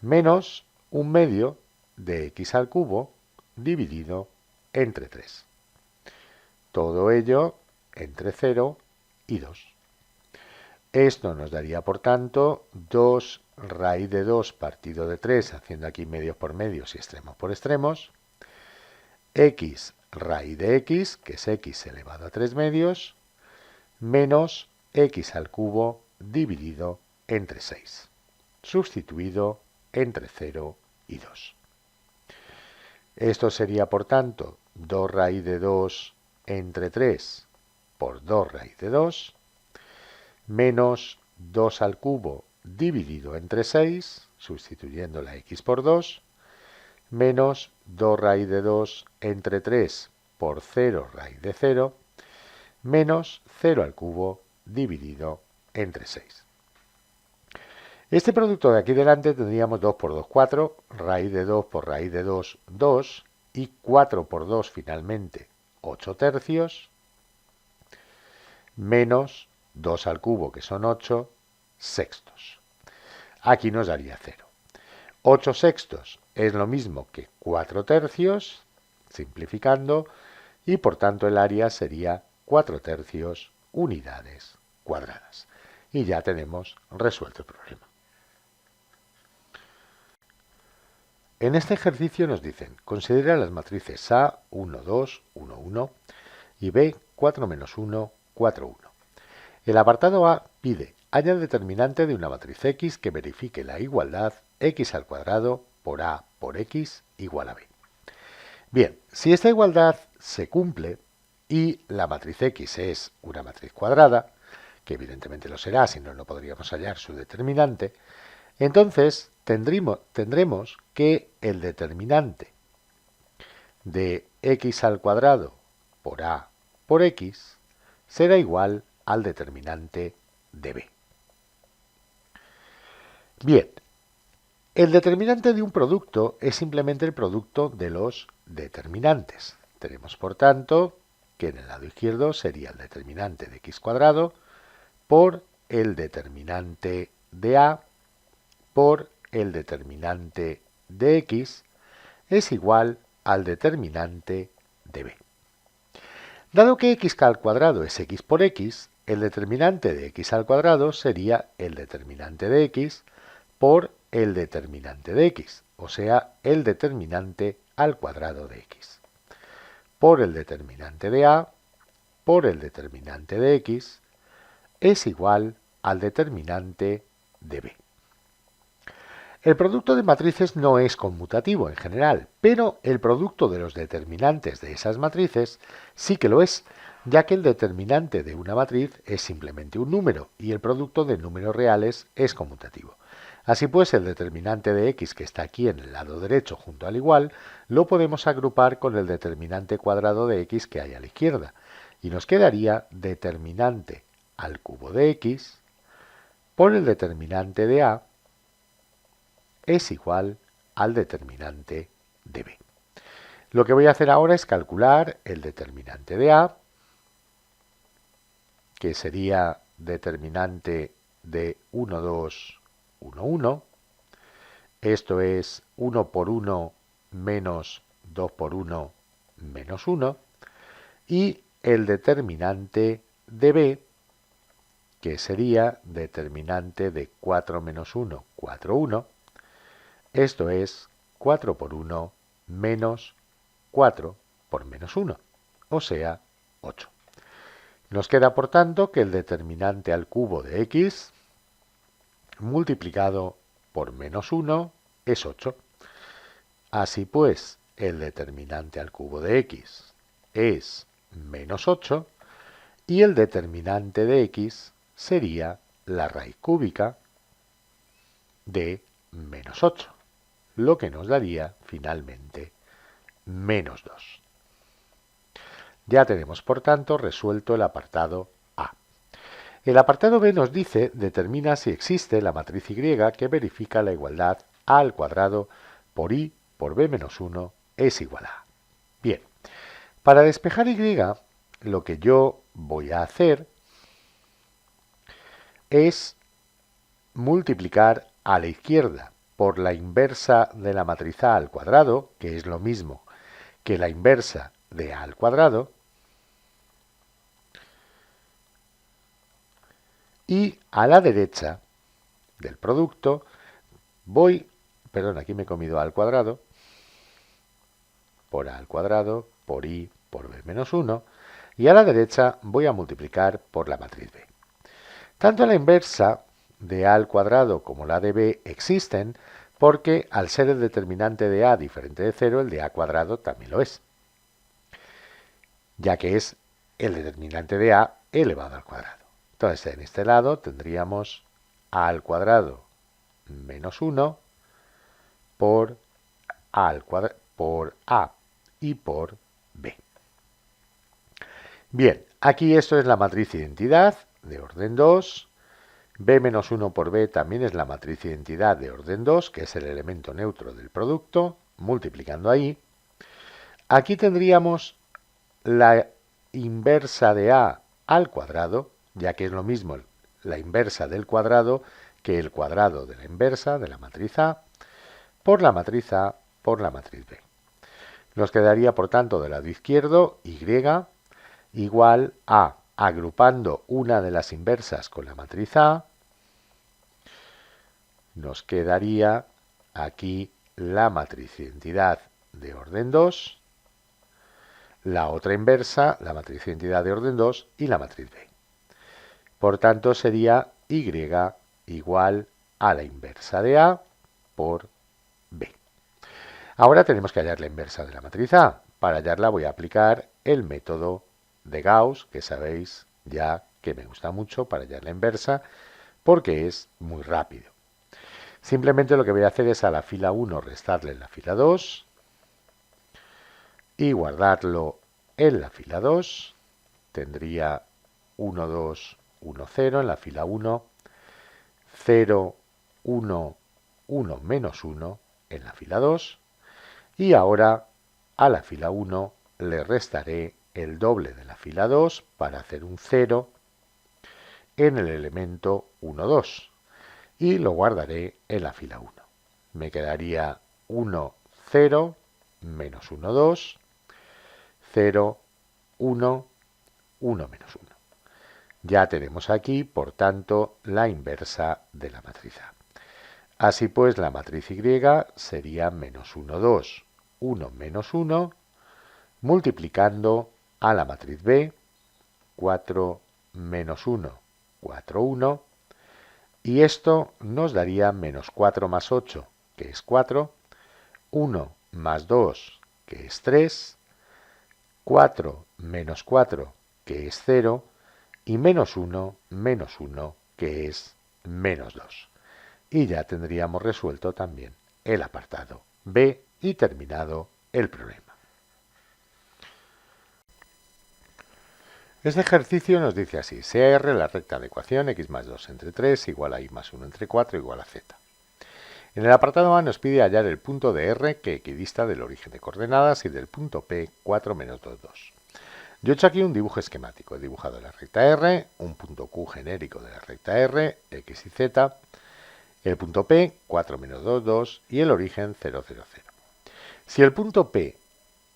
A: menos 1/2 de x al cubo dividido entre 3. Todo ello entre 0 y 2. Esto nos daría, por tanto, 2 raíz de 2 partido de 3, haciendo aquí medios por medios y extremos por extremos, x raíz de x, que es x elevado a 3/2, menos x al cubo dividido entre 6, sustituido entre 0 y 2. Esto sería, por tanto, 2 raíz de 2 entre 3 por 2 raíz de 2, menos 2 al cubo dividido entre 6, sustituyendo la x por 2, menos 2 raíz de 2 entre 3 por 0 raíz de 0, menos 0 al cubo dividido entre 6. Este producto de aquí delante tendríamos 2 por 2, 4, raíz de 2 por raíz de 2, 2, y 4 por 2 finalmente, 8 tercios, menos 2 al cubo, que son 8, sextos. Aquí nos daría 0. 8 sextos es lo mismo que 4 tercios, simplificando, y por tanto el área sería 4 tercios unidades cuadradas. Y ya tenemos resuelto el problema. En este ejercicio nos dicen, considera las matrices A, 1, 2, 1, 1 y B, 4 menos 1, 4, 1. El apartado A pide, haya determinante de una matriz X que verifique la igualdad x al cuadrado por A por X igual a B. Bien, si esta igualdad se cumple y la matriz X es una matriz cuadrada, que evidentemente lo será, si no, no podríamos hallar su determinante, entonces tendremos que el determinante de x al cuadrado por A por X será igual al determinante de B. Bien, el determinante de un producto es simplemente el producto de los determinantes. Tenemos, por tanto, que en el lado izquierdo sería el determinante de x cuadrado por el determinante de A por el determinante de x es igual al determinante de B. Dado que x al cuadrado es x por x, el determinante de x al cuadrado sería el determinante de x por el determinante de x, o sea, el determinante al cuadrado de x, por el determinante de a por el determinante de x es igual al determinante de b. El producto de matrices no es conmutativo en general, pero el producto de los determinantes de esas matrices sí que lo es, ya que el determinante de una matriz es simplemente un número y el producto de números reales es conmutativo. Así pues, el determinante de x que está aquí en el lado derecho junto al igual, lo podemos agrupar con el determinante cuadrado de x que hay a la izquierda, y nos quedaría determinante al cubo de x por el determinante de a es igual al determinante de b. Lo que voy a hacer ahora es calcular el determinante de a, que sería determinante de 1, 2, 1, 1. Esto es 1 por 1 menos 2 por 1 menos 1. Y el determinante de b, que sería determinante de 4 menos 1, 4, 1. Esto es 4 por 1 menos 4 por menos 1, o sea, 8. Nos queda, por tanto, que el determinante al cubo de x multiplicado por menos 1 es 8. Así pues, el determinante al cubo de x es menos 8 y el determinante de x sería la raíz cúbica de menos 8, lo que nos daría finalmente menos 2. Ya tenemos, por tanto, resuelto el apartado A. El apartado B nos dice, determina si existe la matriz Y que verifica la igualdad A al cuadrado por I por B menos 1 es igual a A. Bien, para despejar Y, lo que yo voy a hacer es multiplicar a la izquierda por la inversa de la matriz A al cuadrado, que es lo mismo que la inversa de A al cuadrado, y a la derecha del producto aquí me he comido A al cuadrado, por A al cuadrado, por I, por B menos 1, y a la derecha voy a multiplicar por la matriz B. Tanto la inversa de A al cuadrado como la de B existen porque al ser el determinante de A diferente de 0, el de A cuadrado también lo es, ya que es el determinante de A elevado al cuadrado. Entonces, en este lado tendríamos A al cuadrado menos 1 por A al cuadrado, por A y por B. Bien, aquí esto es la matriz identidad de orden 2. B menos 1 por B también es la matriz identidad de orden 2, que es el elemento neutro del producto, multiplicando ahí. Aquí tendríamos la inversa de A al cuadrado, ya que es lo mismo la inversa del cuadrado que el cuadrado de la inversa de la matriz A, por la matriz A por la matriz B. Nos quedaría, por tanto, del lado izquierdo Y igual a, agrupando una de las inversas con la matriz A, nos quedaría aquí la matriz identidad de orden 2, la otra inversa, la matriz identidad de orden 2 y la matriz B. Por tanto, sería Y igual a la inversa de A por B. Ahora tenemos que hallar la inversa de la matriz A. Para hallarla voy a aplicar el método de Gauss, que sabéis ya que me gusta mucho para hallar la inversa, porque es muy rápido. Simplemente lo que voy a hacer es a la fila 1 restarle la fila 2 y guardarlo en la fila 2. Tendría 1, 2, 1, 0 en la fila 1, 0, 1, 1 menos 1 en la fila 2. Y ahora a la fila 1 le restaré el doble de la fila 2 para hacer un 0 en el elemento 1, 2. Y lo guardaré en la fila 1. Me quedaría 1, 0, menos 1, 2, 0, 1 1 menos 1. Ya tenemos aquí, por tanto, la inversa de la matriz A. Así pues, la matriz Y sería menos 1, 2, 1 menos 1, multiplicando a la matriz B, 4 menos 1, 4, 1, y esto nos daría menos 4 más 8, que es 4, 1 más 2, que es 3, 4 menos 4, que es 0, y menos 1, que es menos 2. Y ya tendríamos resuelto también el apartado B y terminado el problema. Este ejercicio nos dice así: sea R la recta de ecuación x más 2 entre 3 igual a y más 1 entre 4 igual a z. En el apartado A nos pide hallar el punto de R que equidista del origen de coordenadas y del punto P 4 menos 2, 2. Yo he hecho aquí un dibujo esquemático. He dibujado la recta R, un punto Q genérico de la recta R, x y z, el punto P, 4 menos 2, 2, y el origen 0, 0, 0. Si el punto P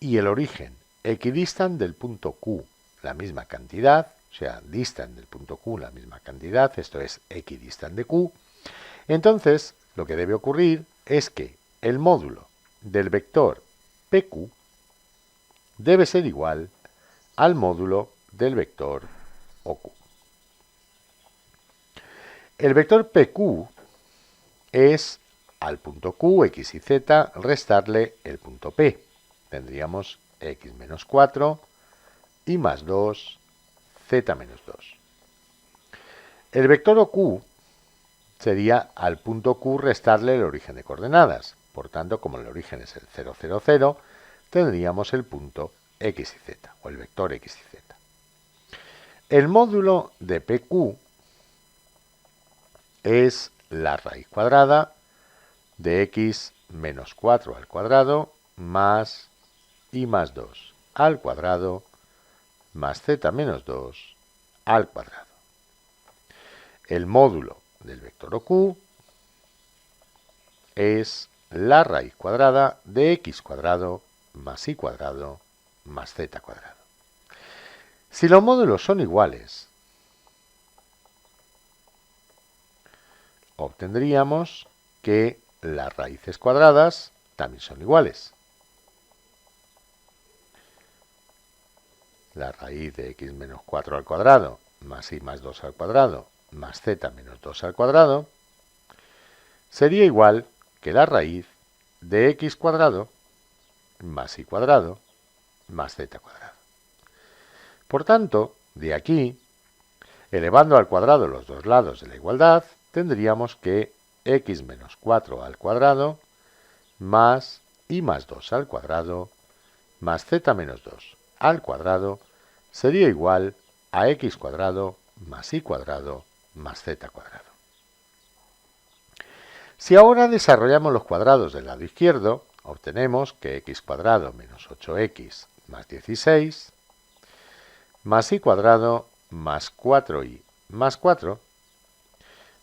A: y el origen equidistan del punto Q la misma cantidad, o sea, distan del punto Q la misma cantidad, esto es, equidistan de Q, entonces lo que debe ocurrir es que el módulo del vector PQ debe ser igual al módulo del vector OQ. El vector PQ es al punto Q, x y z, restarle el punto P. Tendríamos x menos 4, y más 2, z menos 2. El vector OQ sería al punto Q restarle el origen de coordenadas. Por tanto, como el origen es el 0, 0, 0, tendríamos el punto x y z, o el vector x y z. El módulo de PQ es la raíz cuadrada de x menos 4 al cuadrado más y más 2 al cuadrado más z menos 2 al cuadrado. El módulo del vector OQ es la raíz cuadrada de x cuadrado más y cuadrado más z cuadrado. Si los módulos son iguales, obtendríamos que las raíces cuadradas también son iguales. La raíz de x menos 4 al cuadrado más y más 2 al cuadrado más z menos 2 al cuadrado sería igual que la raíz de x cuadrado más y cuadrado más z cuadrado. Por tanto, de aquí, elevando al cuadrado los dos lados de la igualdad, tendríamos que x menos 4 al cuadrado más y más 2 al cuadrado más z menos 2 al cuadrado sería igual a x cuadrado más y cuadrado más z cuadrado. Si ahora desarrollamos los cuadrados del lado izquierdo, obtenemos que x cuadrado menos 8x más 16 más y cuadrado más 4y más 4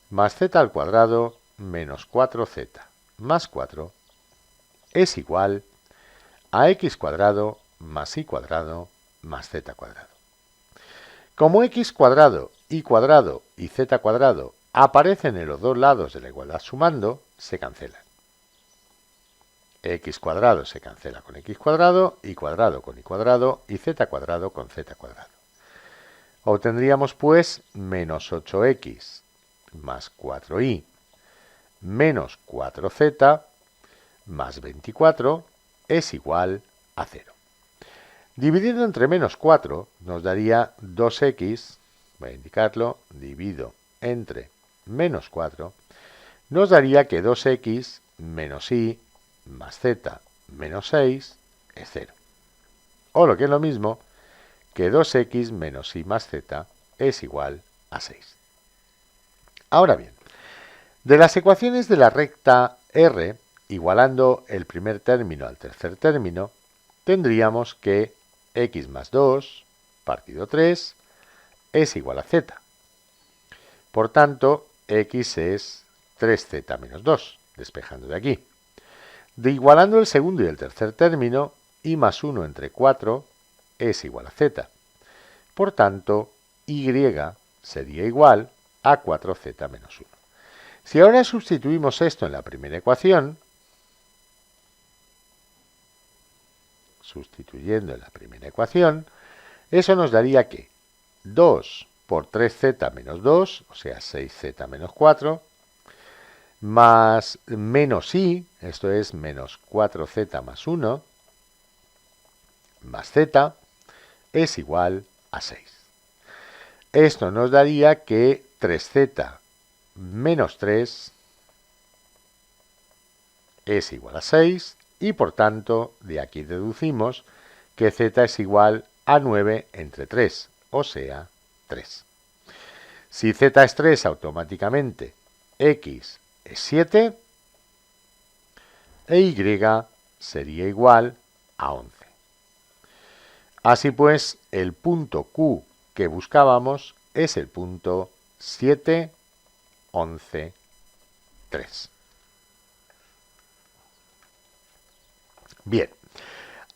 A: más z al cuadrado menos 4z más 4 es igual a x cuadrado más y cuadrado más z cuadrado. Como x cuadrado, y cuadrado y z cuadrado aparecen en los dos lados de la igualdad sumando, se cancelan. X cuadrado se cancela con x cuadrado, y cuadrado con y cuadrado, y z cuadrado con z cuadrado. Obtendríamos pues menos 8x más 4y menos 4z más 24 es igual a 0. Dividido entre menos 4 nos daría 2x, voy a indicarlo, divido entre menos 4, nos daría que 2x menos y más z menos 6 es 0. O lo que es lo mismo, que 2x menos y más z es igual a 6. Ahora bien, de las ecuaciones de la recta R, igualando el primer término al tercer término, tendríamos que x más 2 partido 3 es igual a z. Por tanto, x es 3z menos 2, despejando de aquí. De igualando el segundo y el tercer término, y más 1 entre 4 es igual a z. Por tanto, y sería igual a 4z menos 1. Si ahora sustituimos esto en la primera ecuación, sustituyendo en la primera ecuación, eso nos daría que 2 por 3z menos 2, o sea 6z menos 4, más menos i, esto es menos 4z más 1, más z, es igual a 6. Esto nos daría que 3z menos 3 es igual a 6 y por tanto de aquí deducimos que z es igual a 9 entre 3, o sea 3. Si z es 3 automáticamente x es 7 e y sería igual a 11. Así pues, el punto Q que buscábamos es el punto 7, 11, 3. Bien,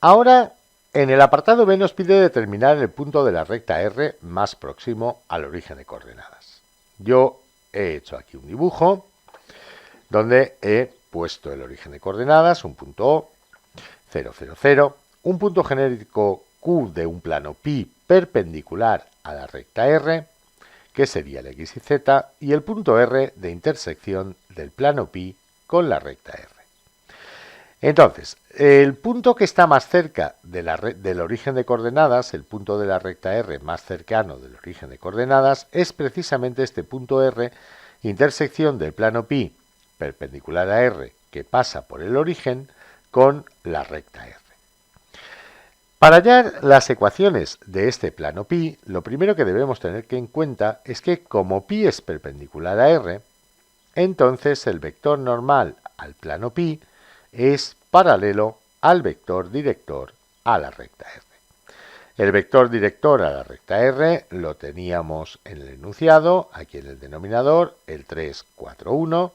A: ahora en el apartado B nos pide determinar el punto de la recta R más próximo al origen de coordenadas. Yo he hecho aquí un dibujo donde he puesto el origen de coordenadas, un punto O, 0, 0, 0, un punto genérico Q de un plano pi perpendicular a la recta R, que sería el X y Z, y el punto R de intersección del plano pi con la recta R. Entonces, el punto que está más cerca del origen de coordenadas, el punto de la recta R más cercano del origen de coordenadas, es precisamente este punto R, intersección del plano pi perpendicular a R, que pasa por el origen, con la recta R. Para hallar las ecuaciones de este plano pi, lo primero que debemos tener en cuenta es que como pi es perpendicular a R, entonces el vector normal al plano pi es paralelo al vector director a la recta R. El vector director a la recta R lo teníamos en el enunciado, aquí en el denominador, el 3, 4, 1.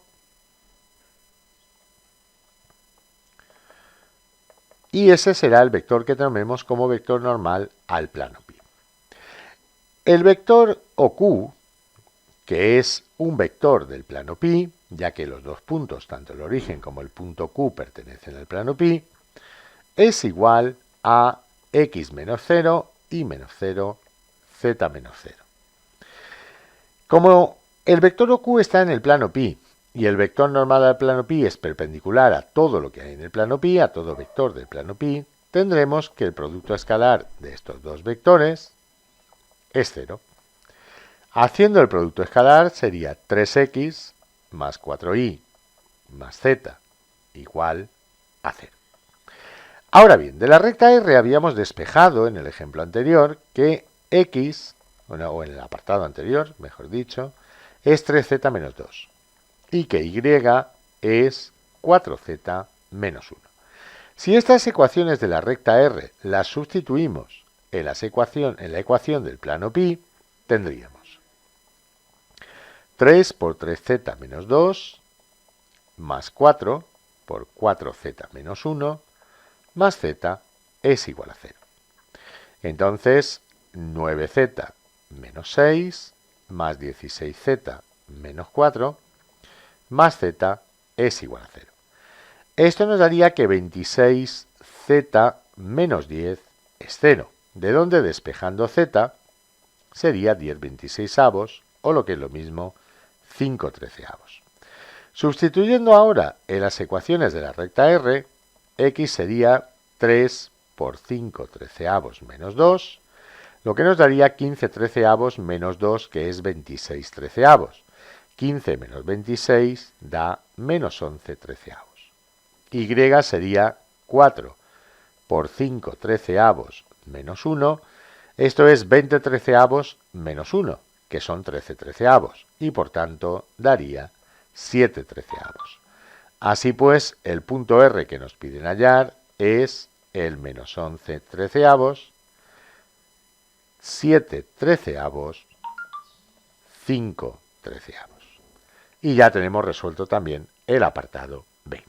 A: Y ese será el vector que tomemos como vector normal al plano pi. El vector OQ, que es un vector del plano pi, ya que los dos puntos, tanto el origen como el punto Q, pertenecen al plano pi, es igual a x menos 0, y menos 0, z menos 0. Como el vector OQ está en el plano pi, y el vector normal al plano pi es perpendicular a todo lo que hay en el plano pi, a todo vector del plano pi, tendremos que el producto escalar de estos dos vectores es 0. Haciendo el producto escalar sería 3x más 4y más z igual a 0. Ahora bien, de la recta R habíamos despejado en el ejemplo anterior que x, o en el apartado anterior, mejor dicho, es 3z menos 2. Y que y es 4z menos 1. Si estas ecuaciones de la recta R las sustituimos en la ecuación del plano pi, tendríamos 3 por 3z menos 2 más 4 por 4z menos 1 más z es igual a 0. Entonces, 9z menos 6 más 16z menos 4 más z es igual a 0. Esto nos daría que 26z menos 10 es 0, de donde despejando z sería 10 26avos, o lo que es lo mismo, 5 treceavos. Sustituyendo ahora en las ecuaciones de la recta R, x sería 3 por 5 treceavos menos 2, lo que nos daría 15 treceavos menos 2, que es 26 treceavos. 15 menos 26 da menos 11 treceavos. Y sería 4 por 5 treceavos menos 1, esto es 20 treceavos menos 1, que son 13 treceavos, y por tanto daría 7 treceavos. Así pues, el punto R que nos piden hallar es el menos 11 treceavos, 7 treceavos, 5 treceavos. Y ya tenemos resuelto también el apartado B.